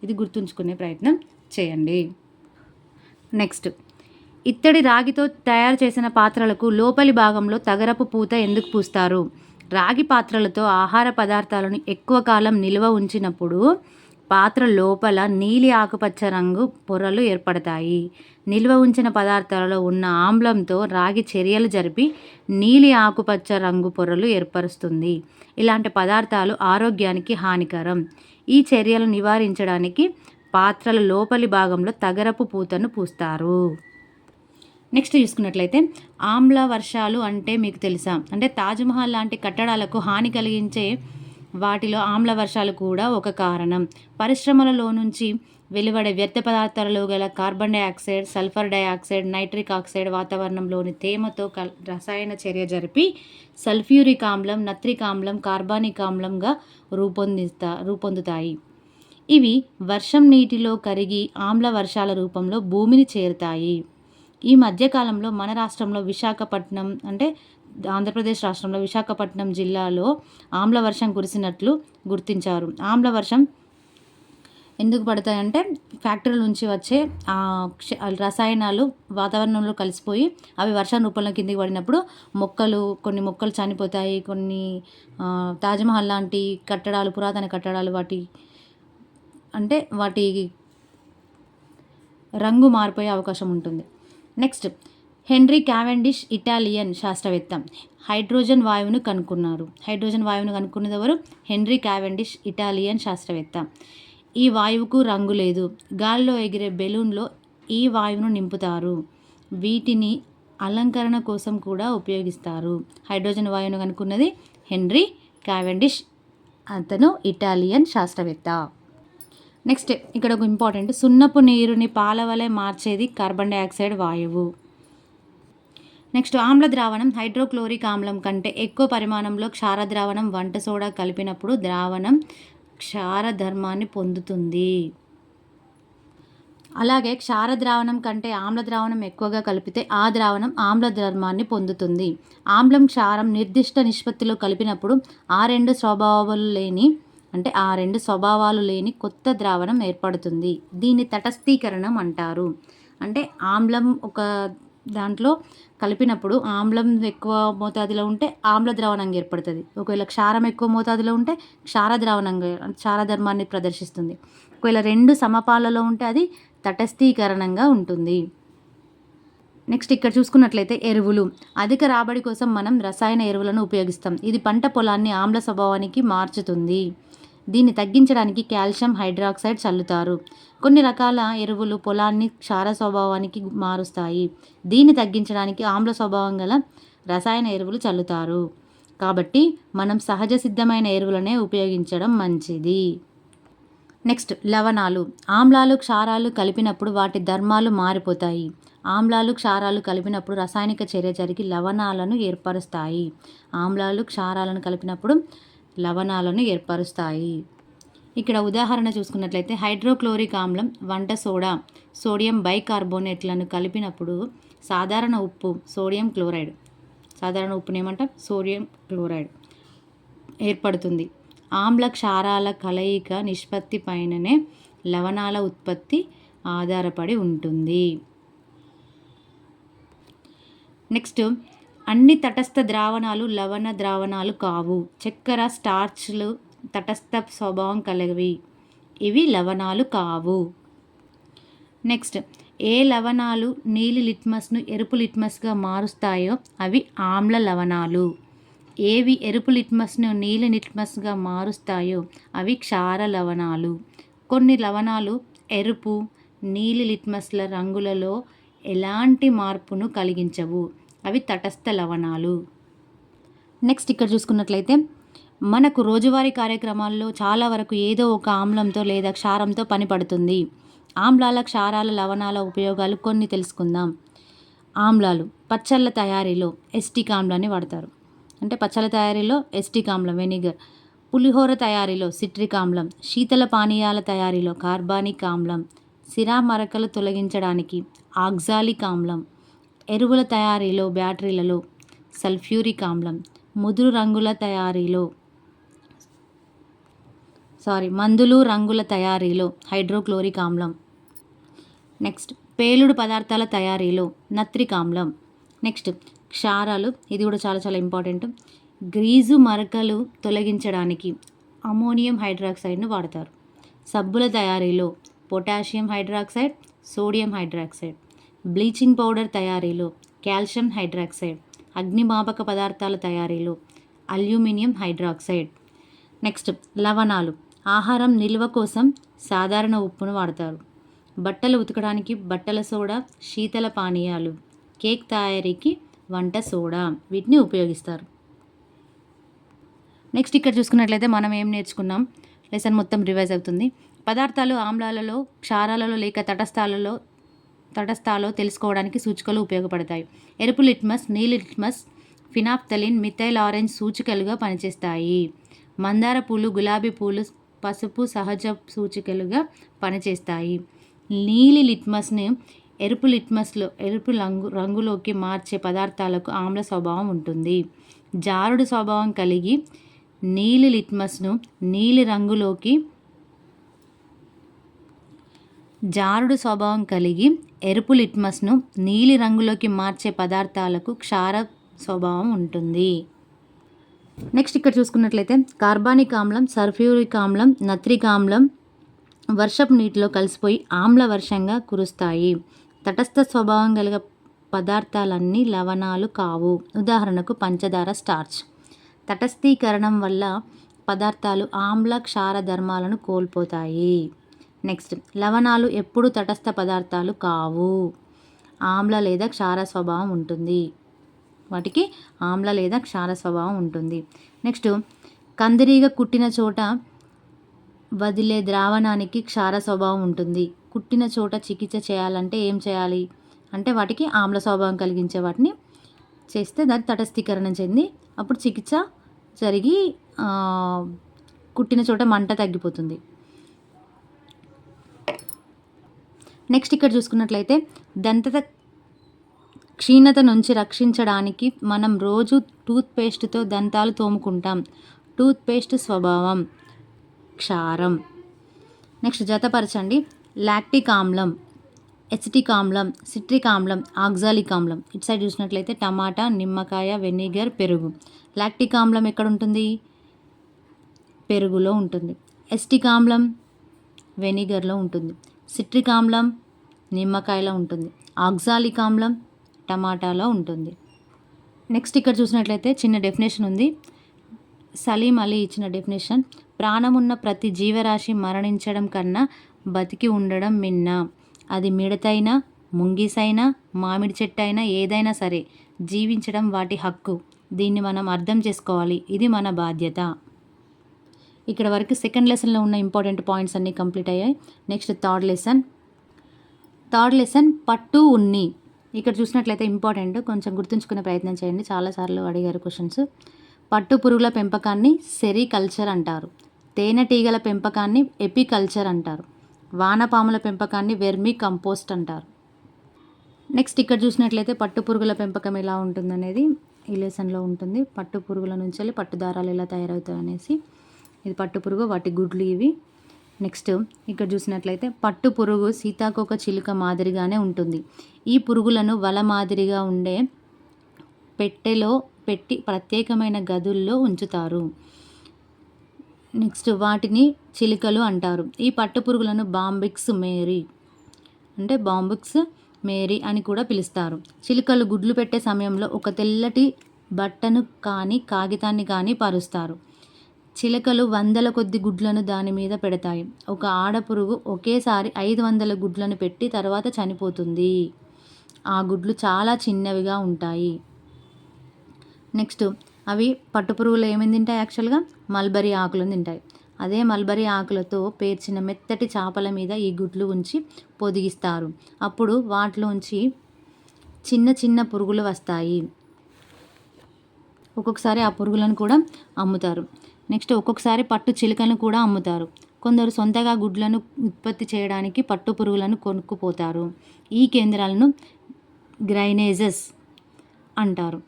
ఇది గుర్తుంచుకునే ప్రయత్నం చేయండి. నెక్స్ట్ ఇత్తడి రాగితో తయారు చేసిన పాత్రలకు లోపలి భాగంలో తగరపు పూత ఎందుకు పూస్తారు? రాగి పాత్రలతో ఆహార పదార్థాలను ఎక్కువ కాలం నిల్వ ఉంచినప్పుడు పాత్ర లోపల నీలి ఆకుపచ్చ రంగు పొరలు ఏర్పడతాయి. నిల్వ ఉంచిన పదార్థాలలో ఉన్న ఆమ్లంతో రాగి చర్యలు జరిపి నీలి ఆకుపచ్చ రంగు పొరలు ఏర్పరుస్తుంది. ఇలాంటి పదార్థాలు ఆరోగ్యానికి హానికరం. ఈ చర్యలు నివారించడానికి పాత్రల లోపలి భాగంలో తగరపు పూతను పూస్తారు. నెక్స్ట్ చూసుకున్నట్లయితే ఆమ్ల వర్షాలు అంటే మీకు తెలుసా? అంటే తాజ్మహల్ లాంటి కట్టడాలకు హాని కలిగించే వాటిలో ఆమ్ల వర్షాలు కూడా ఒక కారణం. పరిశ్రమలలో నుంచి వెలువడే వ్యర్థ పదార్థాలలో గల carbon dioxide, sulphur dioxide, nitric oxide వాతావరణంలోని తేమతో రసాయన చర్య జరిపి సల్ఫ్యూరిక్ ఆమ్లం, నత్రిక్ ఆమ్లం, కార్బానిక్ ఆమ్లంగా రూపొందుతాయి. ఇవి వర్షం నీటిలో కరిగి ఆమ్ల వర్షాల రూపంలో భూమిని చేరుతాయి. ఈ మధ్యకాలంలో మన రాష్ట్రంలో విశాఖపట్నం అంటే ఆంధ్రప్రదేశ్ రాష్ట్రంలో విశాఖపట్నం జిల్లాలో ఆమ్ల వర్షం కురిసినట్లు గుర్తించారు. ఆమ్ల వర్షం ఎందుకు పడతాయంటే ఫ్యాక్టరీల నుంచి వచ్చే రసాయనాలు వాతావరణంలో కలిసిపోయి అవి వర్షం రూపంలో కిందికి పడినప్పుడు కొన్ని మొక్కలు చనిపోతాయి. కొన్ని తాజ్మహల్ లాంటి కట్టడాలు, పురాతన కట్టడాలు వాటి రంగు మారిపోయే అవకాశం ఉంటుంది. నెక్స్ట్, హెన్రీ క్యావెండిష్ ఇటాలియన్ శాస్త్రవేత్త హైడ్రోజన్ వాయువును కనుక్కున్నారు. హైడ్రోజన్ వాయువును కనుక్కున్నది ఎవరు? హెన్రీ క్యావెండిష్ ఇటాలియన్ శాస్త్రవేత్త. ఈ వాయువుకు రంగు లేదు. గాల్లో ఎగిరే బెలూన్లో ఈ వాయువును నింపుతారు. వీటిని అలంకరణ కోసం కూడా ఉపయోగిస్తారు. హైడ్రోజన్ వాయువును కనుక్కున్నది హెన్రీ క్యావెండిష్, అతను ఇటాలియన్ శాస్త్రవేత్త. నెక్స్ట్ ఇక్కడ ఒక ఇంపార్టెంట్, సున్నపు నీరుని పాల వలె మార్చేది కార్బన్ డైఆక్సైడ్ వాయువు. నెక్స్ట్, ఆమ్ల ద్రావణం హైడ్రోక్లోరిక్ ఆమ్లం కంటే ఎక్కువ పరిమాణంలో క్షార ద్రావణం, వంట సోడా కలిపినప్పుడు ద్రావణం క్షార ధర్మాన్ని పొందుతుంది. అలాగే క్షార ద్రావణం కంటే ఆమ్ల ద్రావణం ఎక్కువగా కలిపితే ఆ ద్రావణం ఆమ్ల ధర్మాన్ని పొందుతుంది. ఆమ్లం, క్షారం నిర్దిష్ట నిష్పత్తిలో కలిపినప్పుడు ఆ రెండు స్వభావాలు లేని కొత్త ద్రావణం ఏర్పడుతుంది. దీన్ని తటస్థీకరణం అంటారు. అంటే ఆమ్లం ఒక దాంట్లో కలిపినప్పుడు ఆమ్లం ఎక్కువ మోతాదులో ఉంటే ఆమ్ల ద్రావణంగా ఏర్పడుతుంది. ఒకవేళ క్షారం ఎక్కువ మోతాదులో ఉంటే క్షార ధర్మాన్ని ప్రదర్శిస్తుంది. ఒకవేళ రెండు సమపాలలో ఉంటే అది తటస్థీకరణంగా ఉంటుంది. నెక్స్ట్ ఇక్కడ చూసుకున్నట్లయితే ఎరువులు. అధిక రాబడి కోసం మనం రసాయన ఎరువులను ఉపయోగిస్తాం. ఇది పంట పొలాన్ని ఆమ్ల స్వభావానికి మార్చుతుంది. దీన్ని తగ్గించడానికి కాల్షియం హైడ్రాక్సైడ్ చల్లుతారు. కొన్ని రకాల ఎరువులు పొలాన్ని క్షార స్వభావానికి మారుస్తాయి. దీన్ని తగ్గించడానికి ఆమ్ల స్వభావం గల రసాయన ఎరువులు చల్లుతారు. కాబట్టి మనం సహజ సిద్ధమైన ఎరువులనే ఉపయోగించడం మంచిది. నెక్స్ట్, లవణాలు. ఆమ్లాలు, క్షారాలు కలిపినప్పుడు వాటి ధర్మాలు మారిపోతాయి. ఆమ్లాలు, క్షారాలు కలిపినప్పుడు రసాయనిక చర్య జరిగి లవణాలను ఏర్పరుస్తాయి. ఆమ్లాలు, క్షారాలను కలిపినప్పుడు లవణాలను ఏర్పరుస్తాయి. ఇక్కడ ఉదాహరణ చూసుకున్నట్లయితే హైడ్రోక్లోరిక్ ఆమ్లం, వంట సోడా, సోడియం బైకార్బోనేట్లను కలిపినప్పుడు సాధారణ ఉప్పుని ఏమంటాం? సోడియం క్లోరైడ్ ఏర్పడుతుంది. ఆమ్ల, క్షారాల కలయిక నిష్పత్తి పైననే లవణాల ఉత్పత్తి ఆధారపడి ఉంటుంది. నెక్స్ట్, అన్ని తటస్థ ద్రావణాలు లవణ ద్రావణాలు కావు. చక్కెర, స్టార్చ్లు తటస్థ స్వభావం కలవి. ఇవి లవణాలు కావు. నెక్స్ట్, ఏ లవణాలు నీలి లిట్మస్ను ఎరుపు లిట్మస్గా మారుస్తాయో అవి ఆమ్ల లవణాలు. ఏవి ఎరుపు లిట్మస్ను నీలి లిట్మస్గా మారుస్తాయో అవి క్షార లవణాలు. కొన్ని లవణాలు ఎరుపు, నీలి లిట్మస్ల రంగులలో ఎలాంటి మార్పును కలిగించవు. అవి తటస్థ లవణాలు. నెక్స్ట్ ఇక్కడ చూసుకున్నట్లయితే మనకు రోజువారీ కార్యక్రమాల్లో చాలా వరకు ఏదో ఒక ఆమ్లంతో లేదా క్షారంతో పని పడుతుంది. ఆమ్లాల, క్షారాల, లవణాల ఉపయోగాలు కొన్ని తెలుసుకుందాం. ఆమ్లాలు పచ్చళ్ళ తయారీలో ఎస్టిక్ ఆమ్లాన్ని వాడతారు. అంటే పచ్చళ్ళ తయారీలో ఎస్టిక్ ఆమ్లం, వెనిగర్. పులిహోర తయారీలో సిట్రిక్ ఆమ్లం. శీతల పానీయాల తయారీలో కార్బానిక్ ఆమ్లం. సిరా మరకలు తొలగించడానికి ఆక్సాలిక్ ఆమ్లం. ఎరువుల తయారీలో బ్యాటరీలలో సల్ఫ్యూరిక్ ఆమ్లం. మందులు రంగుల తయారీలో హైడ్రోక్లోరిక్ ఆమ్లం. నెక్స్ట్, పేలుడు పదార్థాల తయారీలో నత్రిక్ ఆమ్లం. నెక్స్ట్, క్షారాలు. ఇది కూడా చాలా చాలా ఇంపార్టెంట్. గ్రీజు మరకలు తొలగించడానికి అమోనియం హైడ్రాక్సైడ్ను వాడతారు. సబ్బుల తయారీలో potassium hydroxide, sodium hydroxide. Bleaching powder తయారీలో కాల్షియం హైడ్రాక్సైడ్. అగ్నిమాపక పదార్థాల తయారీలో అల్యూమినియం హైడ్రాక్సైడ్. నెక్స్ట్ లవణాలు. ఆహారం నిల్వ కోసం సాధారణ ఉప్పును వాడతారు. బట్టలు ఉతకడానికి బట్టల సోడా, శీతల పానీయాలు. కేక్ తయారీకి వంట సోడా, వీటిని ఉపయోగిస్తారు. నెక్స్ట్ ఇక్కడ చూసుకున్నట్లయితే మనం ఏం నేర్చుకున్నాం, లెసన్ మొత్తం రివైజ్ అవుతుంది. పదార్థాలు ఆమ్లాలలో, క్షారాలలో లేక తటస్థాలో తెలుసుకోవడానికి సూచికలు ఉపయోగపడతాయి. ఎరుపు లిట్మస్, నీలి లిట్మస్, ఫినాప్థలిన్, మిథైల్ ఆరెంజ్ సూచికలుగా పనిచేస్తాయి. మందార పూలు, గులాబీ పూలు పసుపు సహజ సూచికలుగా పనిచేస్తాయి. నీలి లిట్మస్ని ఎరుపు రంగులోకి మార్చే పదార్థాలకు ఆమ్ల స్వభావం ఉంటుంది. జారుడు స్వభావం కలిగి నీలి లిట్మస్ను నీలి రంగులోకి జారుడు స్వభావం కలిగి ఎరుపు లిట్మస్ను నీలి రంగులోకి మార్చే పదార్థాలకు క్షార స్వభావం ఉంటుంది. నెక్స్ట్ ఇక్కడ చూసుకున్నట్లయితే కార్బానిక్ ఆమ్లం, సల్ఫ్యూరిక్ ఆమ్లం, నత్రిక్ ఆమ్లం వర్షపు నీటిలో కలిసిపోయి ఆమ్ల వర్షంగా కురుస్తాయి. తటస్థ స్వభావం కలిగ పదార్థాలన్నీ లవణాలు కావు. ఉదాహరణకు పంచదార, స్టార్చ్. తటస్థీకరణం వల్ల పదార్థాలు ఆమ్ల క్షార ధర్మాలను కోల్పోతాయి. నెక్స్ట్ లవణాలు ఎప్పుడు తటస్థ పదార్థాలు కావు. ఆమ్ల లేదా క్షార స్వభావం ఉంటుంది. వాటికి ఆమ్ల లేదా క్షార స్వభావం ఉంటుంది. నెక్స్ట్ కందిరీగ కుట్టిన చోట వదిలే ద్రావణానికి క్షార స్వభావం ఉంటుంది. కుట్టిన చోట చికిత్స చేయాలంటే ఏం చేయాలి అంటే వాటికి ఆమ్ల స్వభావం కలిగించే వాటిని చేస్తే దాన్ని తటస్థీకరణం చెంది అప్పుడు చికిత్స జరిగి కుట్టిన చోట మంట తగ్గిపోతుంది. నెక్స్ట్ ఇక్కడ చూసుకున్నట్లయితే దంత క్షీణత నుంచి రక్షించడానికి మనం రోజు టూత్పేస్ట్తో దంతాలు తోముకుంటాం. టూత్పేస్ట్ స్వభావం క్షారం. నెక్స్ట్ జతపరచండి. లాక్టిక్ ఆమ్లం, ఎసిటిక్ ఆమ్లం, సిట్రిక్ ఆమ్లం, ఆక్సాలిక్ ఆమ్లం. ఇటు సైడ్ చూసినట్లయితే టమాటా, నిమ్మకాయ, వెనిగర్, పెరుగు. లాక్టిక్ ఆమ్లం ఎక్కడ ఉంటుంది? పెరుగులో ఉంటుంది. ఎసిటిక్ ఆమ్లం వెనిగర్లో ఉంటుంది. సిట్రిక్ ఆమ్లం నిమ్మకాయలో ఉంటుంది. ఆక్సాలిక్ ఆమ్లం టమాటాలో ఉంటుంది. నెక్స్ట్ ఇక్కడ చూసినట్లయితే చిన్న డెఫినేషన్ ఉంది. సలీం అలీ ఇచ్చిన డెఫినేషన్: ప్రాణమున్న ప్రతి జీవరాశి మరణించడం కన్నా బతికి ఉండడం మిన్న. అది మిడతైనా, ముంగిసైనా, మామిడి చెట్టు అయినా ఏదైనా సరే జీవించడం వాటి హక్కు. దీన్ని మనం అర్థం చేసుకోవాలి. ఇది మన బాధ్యత. ఇక్కడ వరకు సెకండ్ లెసన్లో ఉన్న ఇంపార్టెంట్ పాయింట్స్ అన్నీ కంప్లీట్ అయ్యాయి. నెక్స్ట్ థర్డ్ లెసన్ పట్టు ఉన్ని. ఇక్కడ చూసినట్లయితే ఇంపార్టెంట్, కొంచెం గుర్తుంచుకునే ప్రయత్నం చేయండి. చాలాసార్లు అడిగారు క్వశ్చన్స్. పట్టు పురుగుల పెంపకాన్ని సెరికల్చర్ అంటారు. తేనెటీగల పెంపకాన్ని ఎపికల్చర్ అంటారు. వానపాముల పెంపకాన్ని వెర్మి కంపోస్ట్ అంటారు. నెక్స్ట్ ఇక్కడ చూసినట్లయితే పట్టు పురుగుల పెంపకం ఎలా ఉంటుందనేది ఈ లెసన్లో ఉంటుంది. పట్టు పురుగుల నుంచి వెళ్ళి పట్టు దారాలు ఎలా తయారవుతాయి అనేసి. ఇది పట్టు పురుగు, వాటి గుడ్లు ఇవి. నెక్స్ట్ ఇక్కడ చూసినట్లయితే పట్టు పురుగు సీతాకోక చిలుక మాదిరిగానే ఉంటుంది. ఈ పురుగులను వల మాదిరిగా ఉండే పెట్టెలో పెట్టి ప్రత్యేకమైన గదుల్లో ఉంచుతారు. నెక్స్ట్ వాటిని చిలుకలు అంటారు. ఈ పట్టు పురుగులను బాంబిక్స్ మేరీ అని కూడా పిలుస్తారు. చిలుకలు గుడ్లు పెట్టే సమయంలో ఒక తెల్లటి బట్టను కానీ కాగితాన్ని కానీ పరుస్తారు. చిలుకలు 100 కొద్ది గుడ్లను దాని మీద పెడతాయి. ఒక ఆడపురుగు ఒకేసారి 500 గుడ్లను పెట్టి తర్వాత చనిపోతుంది. ఆ గుడ్లు చాలా చిన్నవిగా ఉంటాయి. నెక్స్ట్ అవి పట్టుపురుగులు ఏమేమి తింటాయి? యాక్చువల్గా మల్బరీ ఆకులను తింటాయి. అదే మల్బరీ ఆకులతో పేర్చిన మెత్తటి చాపల మీద ఈ గుడ్లు ఉంచి పొదిగిస్తారు. అప్పుడు వాటిలోంచి చిన్న చిన్న పురుగులు వస్తాయి. ఒక్కొక్కసారి ఆ పురుగులను కూడా అమ్ముతారు. నెక్స్ట్ ఒక్కొక్కసారి పట్టు చిలుకలను కూడా అమ్ముతారు. కొందరు సొంతగా గుడ్లను ఉత్పత్తి చేయడానికి పట్టు పురుగులను కొనుక్కుపోతారు. ఈ కేంద్రాలను గ్రైనేజెస్ అంటారు.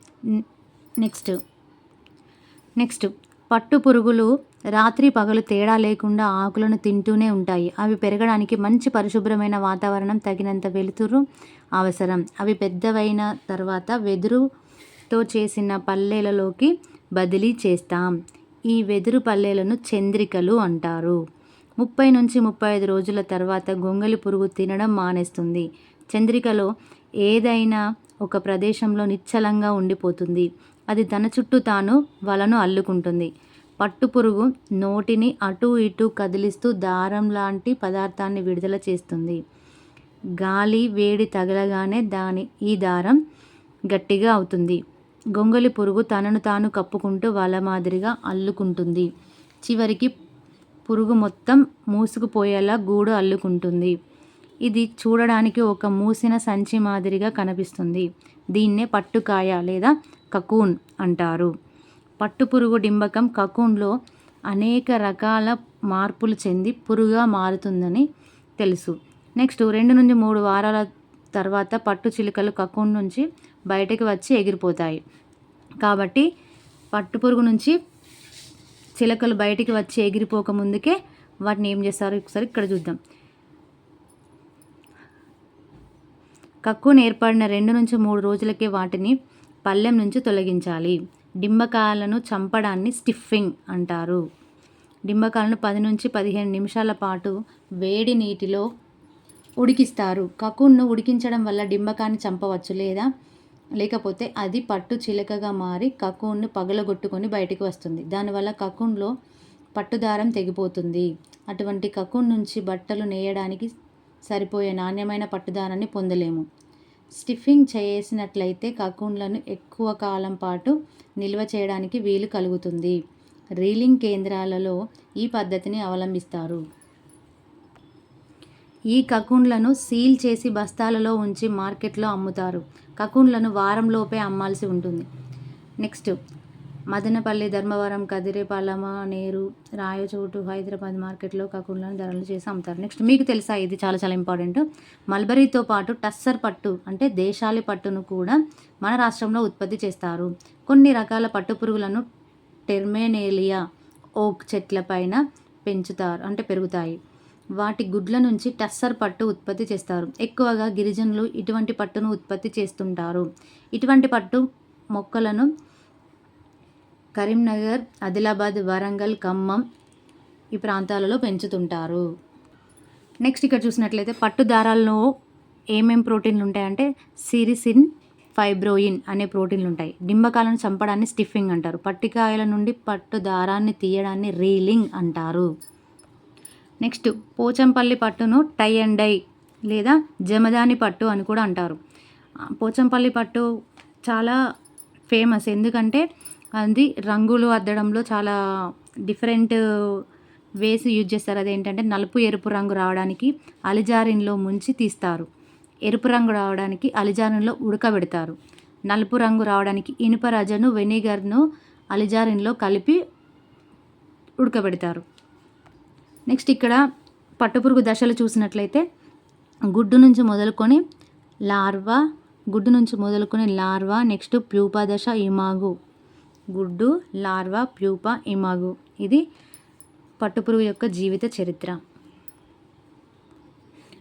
నెక్స్ట్ పట్టు పురుగులు రాత్రి పగలు తేడా లేకుండా ఆకులను తింటూనే ఉంటాయి. అవి పెరగడానికి మంచి పరిశుభ్రమైన వాతావరణం, తగినంత వెలుతురు అవసరం. అవి పెద్దవైన తర్వాత వెదురుతో చేసిన పల్లెలలోకి బదిలీ చేస్తాం. ఈ వెదురు పల్లెలను చంద్రికలు అంటారు. 30 నుంచి 35 రోజుల తర్వాత గొంగళి పురుగు తినడం మానేస్తుంది. చంద్రికలో ఏదైనా ఒక ప్రదేశంలో నిశ్చలంగా ఉండిపోతుంది. అది తన చుట్టూ తాను వలను అల్లుకుంటుంది. పట్టుపురుగు నోటిని అటూ ఇటూ కదిలిస్తూ దారం లాంటి పదార్థాన్ని విడుదల చేస్తుంది. గాలి వేడి తగలగానే ఈ దారం గట్టిగా అవుతుంది. గొంగళి పురుగు తనను తాను కప్పుకుంటూ వల మాదిరిగా అల్లుకుంటుంది. చివరికి పురుగు మొత్తం మూసుకుపోయేలా గూడు అల్లుకుంటుంది. ఇది చూడడానికి ఒక మూసిన సంచి మాదిరిగా కనిపిస్తుంది. దీన్నే పట్టుకాయ లేదా కకూన్ అంటారు. పట్టుపురుగు డింబకం కకూన్లో అనేక రకాల మార్పులు చెంది పురుగుగా మారుతుందని తెలుసు. నెక్స్ట్ 2 నుంచి 3 వారాల తర్వాత పట్టు చిలుకలు కకూన్ నుంచి బయటకు వచ్చి ఎగిరిపోతాయి. కాబట్టి పట్టుపురుగు నుంచి చిలుకలు బయటికి వచ్చి ఎగిరిపోక ముందుకే వాటిని ఏం చేస్తారు ఒకసారి ఇక్కడ చూద్దాం. కకూన్ ఏర్పడిన 2 నుంచి 3 రోజులకే వాటిని పళ్ళెం నుంచి తొలగించాలి. డింబకాలను చంపడాన్ని స్టిఫింగ్ అంటారు. డింబకాలను 10 నుంచి 15 నిమిషాల పాటు వేడి నీటిలో ఉడికిస్తారు. కకూన్ను ఉడికించడం వల్ల డింబకాన్ని చంపవచ్చు లేకపోతే అది పట్టు చిలకగా మారి కకూన్ను పగలగొట్టుకొని బయటికి వస్తుంది. దానివల్ల కకూన్లో పట్టుదారం తెగిపోతుంది. అటువంటి కకూన్ నుంచి బట్టలు నేయడానికి సరిపోయే నాణ్యమైన పట్టుదారాన్ని పొందలేము. స్టిఫింగ్ చేసినట్లయితే కకూన్లను ఎక్కువ కాలం పాటు నిల్వ చేయడానికి వీలు కలుగుతుంది. రీలింగ్ కేంద్రాలలో ఈ పద్ధతిని అవలంబిస్తారు. ఈ కకూన్లను సీల్ చేసి బస్తాలలో ఉంచి మార్కెట్లో అమ్ముతారు. కకూన్లను వారంలోపే అమ్మాల్సి ఉంటుంది. నెక్స్ట్ మదనపల్లి, ధర్మవరం, కదిరి, పలమనేరు, రాయచోటు, హైదరాబాద్ మార్కెట్లో కకూన్లను ధరలు చేసి అమ్ముతారు. నెక్స్ట్ మీకు తెలుసా, ఇది చాలా చాలా ఇంపార్టెంట్. మల్బరీతో పాటు టస్సర్ పట్టు అంటే దేశాలి పట్టును కూడా మన రాష్ట్రంలో ఉత్పత్తి చేస్తారు. కొన్ని రకాల పట్టు పురుగులను టెర్మేనేలియా ఓక్ చెట్లపైన పెరుగుతాయి. వాటి గుడ్ల నుంచి టస్సర్ పట్టు ఉత్పత్తి చేస్తారు. ఎక్కువగా గిరిజనులు ఇటువంటి పట్టును ఉత్పత్తి చేస్తుంటారు. ఇటువంటి పట్టు మొక్కలను కరీంనగర్, ఆదిలాబాద్, వరంగల్, ఖమ్మం ఈ ప్రాంతాలలో పెంచుతుంటారు. నెక్స్ట్ ఇక్కడ చూసినట్లయితే పట్టు దారాల్లో ఏమేం ప్రోటీన్లు ఉంటాయంటే సిరిసిన్, ఫైబ్రోయిన్ అనే ప్రోటీన్లు ఉంటాయి. డింబకాలను చంపడాన్ని స్టిఫింగ్ అంటారు. పట్టికాయల నుండి పట్టు దారాన్ని తీయడాన్ని రీలింగ్ అంటారు. నెక్స్ట్ పోచంపల్లి పట్టును టై అండ్ డై లేదా జమదాని పట్టు అని కూడా అంటారు. పోచంపల్లి పట్టు చాలా ఫేమస్, ఎందుకంటే అది రంగులు అద్దడంలో చాలా డిఫరెంట్ వేస్ యూజ్ చేస్తారు. అదేంటంటే నలుపు ఎరుపు రంగు రావడానికి అలిజారిన్లో ముంచి తీస్తారు. ఎరుపు రంగు రావడానికి అలిజారిన్లో ఉడకబెడతారు. నలుపు రంగు రావడానికి ఇనుప రజను, వెనిగర్ను అలిజారిన్లో కలిపి ఉడకబెడతారు. నెక్స్ట్ ఇక్కడ పట్టుపురుగు దశలు చూసినట్లయితే గుడ్డు నుంచి మొదలుకొని లార్వా, నెక్స్ట్ ప్యూపా దశ, ఇమాగు. గుడ్డు, లార్వా, ప్యూపా, ఇమాగు. ఇది పట్టుపురుగు యొక్క జీవిత చరిత్ర.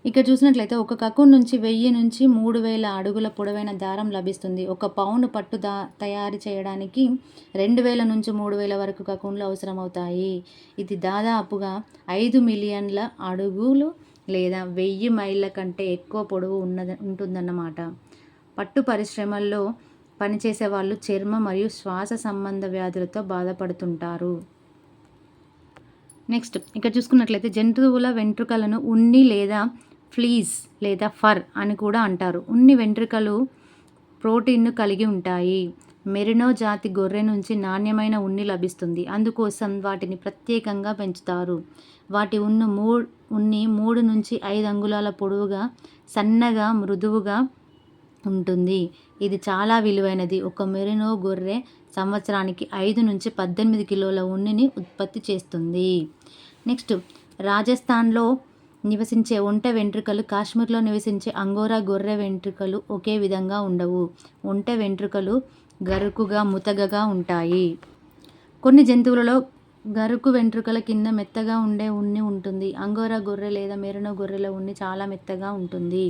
ఇక్కడ చూసినట్లయితే ఒక కకూన్ నుంచి 1000 నుంచి 3000 అడుగుల పొడవైన దారం లభిస్తుంది. ఒక పౌను పట్టు తయారు చేయడానికి 2000 నుంచి 3000 వరకు కకూన్లు అవసరమవుతాయి. ఇది దాదాపుగా 5 మిలియన్ల అడుగులు లేదా 1000 మైళ్ళ కంటే ఎక్కువ పొడవు ఉంటుందన్నమాట. పట్టు పరిశ్రమల్లో పనిచేసే వాళ్ళు చర్మ మరియు శ్వాస సంబంధ వ్యాధులతో బాధపడుతుంటారు. నెక్స్ట్ ఇక్కడ చూసుకున్నట్లయితే జంతువుల వెంట్రుకలను ఉన్ని లేదా ఫ్లీస్ లేదా ఫర్ అని కూడా అంటారు. ఉన్ని వెంట్రుకలు ప్రోటీన్ను కలిగి ఉంటాయి. మెరినో జాతి గొర్రె నుంచి నాణ్యమైన ఉన్ని లభిస్తుంది. అందుకోసం వాటిని ప్రత్యేకంగా పెంచుతారు. వాటి ఉన్ని 3 నుంచి 5 అంగుళాల పొడవుగా, సన్నగా, మృదువుగా ఉంటుంది. ఇది చాలా విలువైనది. ఒక మెరినో గొర్రె సంవత్సరానికి 5 నుంచి 18 కిలోల ఉన్నిని ఉత్పత్తి చేస్తుంది. నెక్స్ట్ రాజస్థాన్లో నివసించే ఒంటె వెంట్రుకలు, కాశ్మీర్లో నివసించే అంగోరా గొర్రె వెంట్రుకలు ఒకే విధంగా ఉండవు. ఒంటె వెంట్రుకలు గరుకుగా, ముతగగా ఉంటాయి. కొన్ని జంతువులలో గరుకు వెంట్రుకల కింద మెత్తగా ఉండే ఉన్ని ఉంటుంది. అంగోరా గొర్రె లేదా మెరినో గొర్రెల ఉన్ని చాలా మెత్తగా ఉంటుంది.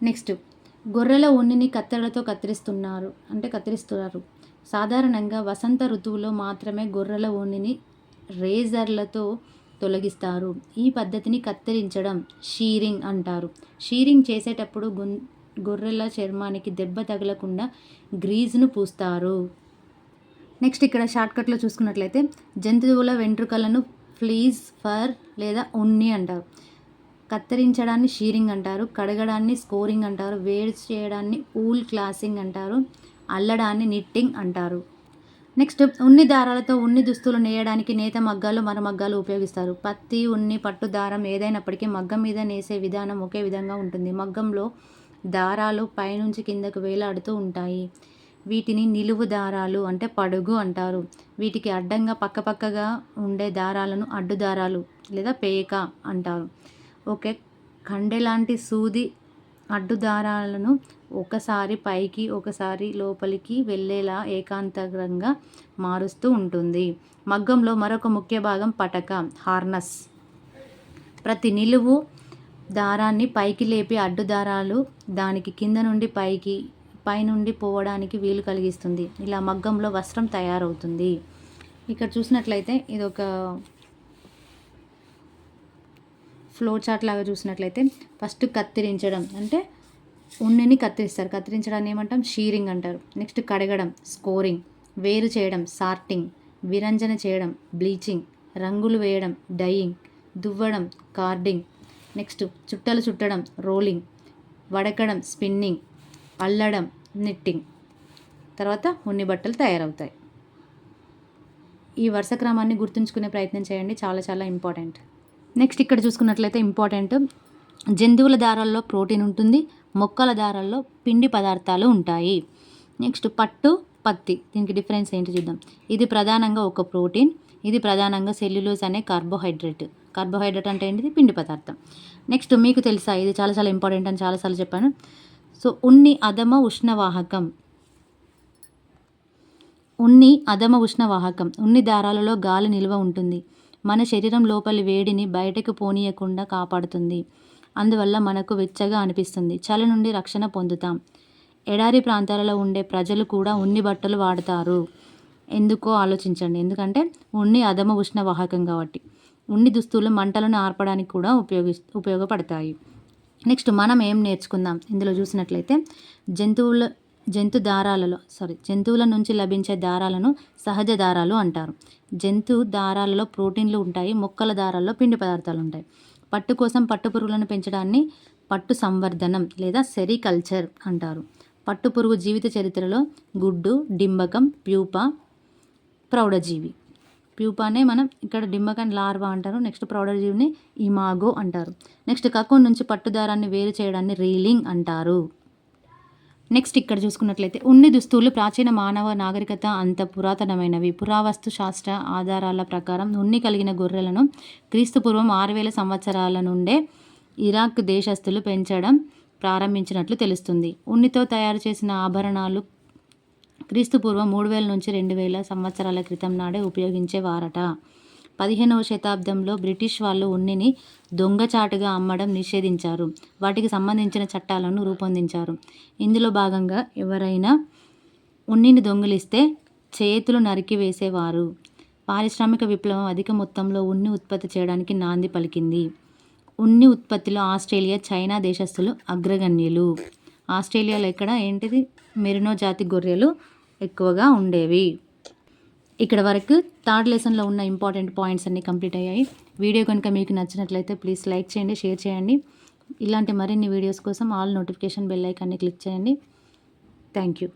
నెక్స్ట్ గొర్రెల ఉన్నిని కత్తెరలతో కత్తిరిస్తున్నారు. సాధారణంగా వసంత ఋతువులో మాత్రమే గొర్రెల ఉన్నిని రేజర్లతో తొలగిస్తారు. ఈ పద్ధతిని కత్తిరించడం షీరింగ్ అంటారు. షీరింగ్ చేసేటప్పుడు గొర్రెల చర్మానికి దెబ్బ తగలకుండా గ్రీజ్ను పూస్తారు. నెక్స్ట్ ఇక్కడ షార్ట్కట్లో చూసుకున్నట్లయితే జంతువుల వెంట్రుకలను ఫ్లీజ్, ఫర్ లేదా ఉన్ని అంటారు. కత్తిరించడాన్ని షీరింగ్ అంటారు. కడగడాన్ని స్కోరింగ్ అంటారు. వేడి చేయడాన్ని ఊల్ క్లాసింగ్ అంటారు. అల్లడాన్ని నిట్టింగ్ అంటారు. నెక్స్ట్ ఉన్ని దారాలతో ఉన్ని దుస్తులు నేయడానికి నేత మగ్గాలు, మరమగ్గాలు ఉపయోగిస్తారు. పత్తి, ఉన్ని, పట్టు దారం ఏదైనప్పటికీ మగ్గం మీద నేసే విధానం ఒకే విధంగా ఉంటుంది. మగ్గంలో దారాలు పైనుంచి కిందకు వేలాడుతూ ఉంటాయి. వీటిని నిలువు దారాలు అంటే పడుగు అంటారు. వీటికి అడ్డంగా పక్కపక్కగా ఉండే దారాలను అడ్డు దారాలు లేదా పేక అంటారు. ఓకే, కండె లాంటి సూది అడ్డు దారాలను ఒకసారి పైకి ఒకసారి లోపలికి వెళ్ళేలా ఏకాంతరంగా మారుస్తూ ఉంటుంది. మగ్గంలో మరొక ముఖ్య భాగం పటక, హార్నస్. ప్రతి నిలువు దారాన్ని పైకి లేపి అడ్డు దారాలు దానికి కింద నుండి పైనుండి పోవడానికి వీలు కలిగిస్తుంది. ఇలా మగ్గంలో వస్త్రం తయారవుతుంది. ఇక్కడ చూసినట్లయితే ఇది ఒక ఫ్లో చార్ట్ లాగా చూసినట్లయితే ఫస్ట్ కత్తిరించడం అంటే ఉన్నిని కత్తిరిస్తారు. కత్తిరించడాన్ని ఏమంటాం? షీరింగ్ అంటారు. నెక్స్ట్ కడగడం, స్కోరింగ్. వేరు చేయడం, సార్టింగ్. విరంజన చేయడం, బ్లీచింగ్. రంగులు వేయడం, డైయింగ్. దువ్వడం, కార్డింగ్. నెక్స్ట్ చుట్టలు చుట్టడం, రోలింగ్. వడకడం, స్పిన్నింగ్. అల్లడం, నిట్టింగ్. తర్వాత ఉన్ని బట్టలు తయారవుతాయి. ఈ వరుస క్రమాన్ని గుర్తుంచుకునే ప్రయత్నం చేయండి, చాలా చాలా ఇంపార్టెంట్. నెక్స్ట్ ఇక్కడ చూసుకున్నట్లయితే ఇంపార్టెంట్, జంతువుల దారాల్లో ప్రోటీన్ ఉంటుంది, మొక్కల దారాల్లో పిండి పదార్థాలు ఉంటాయి. నెక్స్ట్ పట్టు, పత్తి, దీనికి డిఫరెన్స్ ఏంటి చూద్దాం. ఇది ప్రధానంగా ఒక ప్రోటీన్, ఇది ప్రధానంగా సెల్యులోజ్ అనే కార్బోహైడ్రేట్. కార్బోహైడ్రేట్ అంటే ఏంటిది? పిండి పదార్థం. నెక్స్ట్ మీకు తెలుసా, ఇది చాలా చాలా ఇంపార్టెంట్ అని చాలాసార్లు చెప్పాను. సో ఉన్ని అధమ ఉష్ణవాహకం. ఉన్ని అధమ ఉష్ణవాహకం. ఉన్ని దారాలలో గాలి నిల్వ ఉంటుంది. మన శరీరం లోపలి వేడిని బయటకు పోనీయకుండా కాపాడుతుంది. అందువల్ల మనకు వెచ్చగా అనిపిస్తుంది. చలి నుండి రక్షణ పొందుతాం. ఎడారి ప్రాంతాలలో ఉండే ప్రజలు కూడా ఉన్ని బట్టలు వాడతారు. ఎందుకో ఆలోచించండి. ఎందుకంటే ఉన్ని అధమ ఉష్ణవాహకం కాబట్టి. ఉన్ని దుస్తులు మంటలను ఆర్పడానికి కూడా ఉపయోగపడతాయి. నెక్స్ట్ మనం ఏం నేర్చుకుందాం ఇందులో చూసినట్లయితే, జంతువుల నుంచి లభించే దారాలను సహజ దారాలు అంటారు. జంతు దారాలలో ప్రోటీన్లు ఉంటాయి, మొక్కల దారాల్లో పిండి పదార్థాలు ఉంటాయి. పట్టు కోసం పట్టు పురుగులను పెంచడాన్ని పట్టు సంవర్ధనం లేదా సెరికల్చర్ అంటారు. పట్టు పురుగు జీవిత చరిత్రలో గుడ్డు, డింబకం, ప్యూపా, ప్రౌఢజీవి. ప్యూపానే మనం ఇక్కడ డింబకం లార్వా అంటారు. నెక్స్ట్ ప్రౌఢజీవిని ఇమాగో అంటారు. నెక్స్ట్ కకోన్ నుంచి పట్టు దారాన్ని వేరు చేయడాన్ని రీలింగ్ అంటారు. నెక్స్ట్ ఇక్కడ చూసుకున్నట్లయితే ఉన్ని దుస్తులు ప్రాచీన మానవ నాగరికత అంత పురాతనమైనవి. పురావస్తు శాస్త్ర ఆధారాల ప్రకారం ఉన్ని కలిగిన గొర్రెలను క్రీస్తుపూర్వం 6000 సంవత్సరాల నుండే ఇరాక్ దేశస్థులు పెంచడం ప్రారంభించినట్లు తెలుస్తుంది. ఉన్నితో తయారు చేసిన ఆభరణాలు క్రీస్తుపూర్వం 3000 నుంచి 2000 సంవత్సరాల క్రితం నాడే ఉపయోగించేవారట. 15వ శతాబ్దంలో బ్రిటిష్ వాళ్ళు ఉన్నిని దొంగచాటుగా అమ్మడం నిషేధించారు. వాటికి సంబంధించిన చట్టాలను రూపొందించారు. ఇందులో భాగంగా ఎవరైనా ఉన్నిని దొంగిలిస్తే చేతులు నరికివేసేవారు. పారిశ్రామిక విప్లవం అధిక మొత్తంలో ఉన్ని ఉత్పత్తి చేయడానికి నాంది పలికింది. ఉన్ని ఉత్పత్తిలో ఆస్ట్రేలియా, చైనా దేశస్థులు అగ్రగణ్యులు. ఆస్ట్రేలియాలో ఇక్కడ ఏంటిది? మెరినో జాతి గొర్రెలు ఎక్కువగా ఉండేవి. ఇక్కడ వరకు థర్డ్ లెసన్లో ఉన్న ఇంపార్టెంట్ పాయింట్స్ అన్నీ కంప్లీట్ అయ్యాయి. వీడియో కనుక మీకు నచ్చినట్లయితే ప్లీజ్ లైక్ చేయండి, షేర్ చేయండి. ఇలాంటి మరిన్ని వీడియోస్ కోసం ఆల్ నోటిఫికేషన్ బెల్ ఐకాన్ని క్లిక్ చేయండి. Thank you.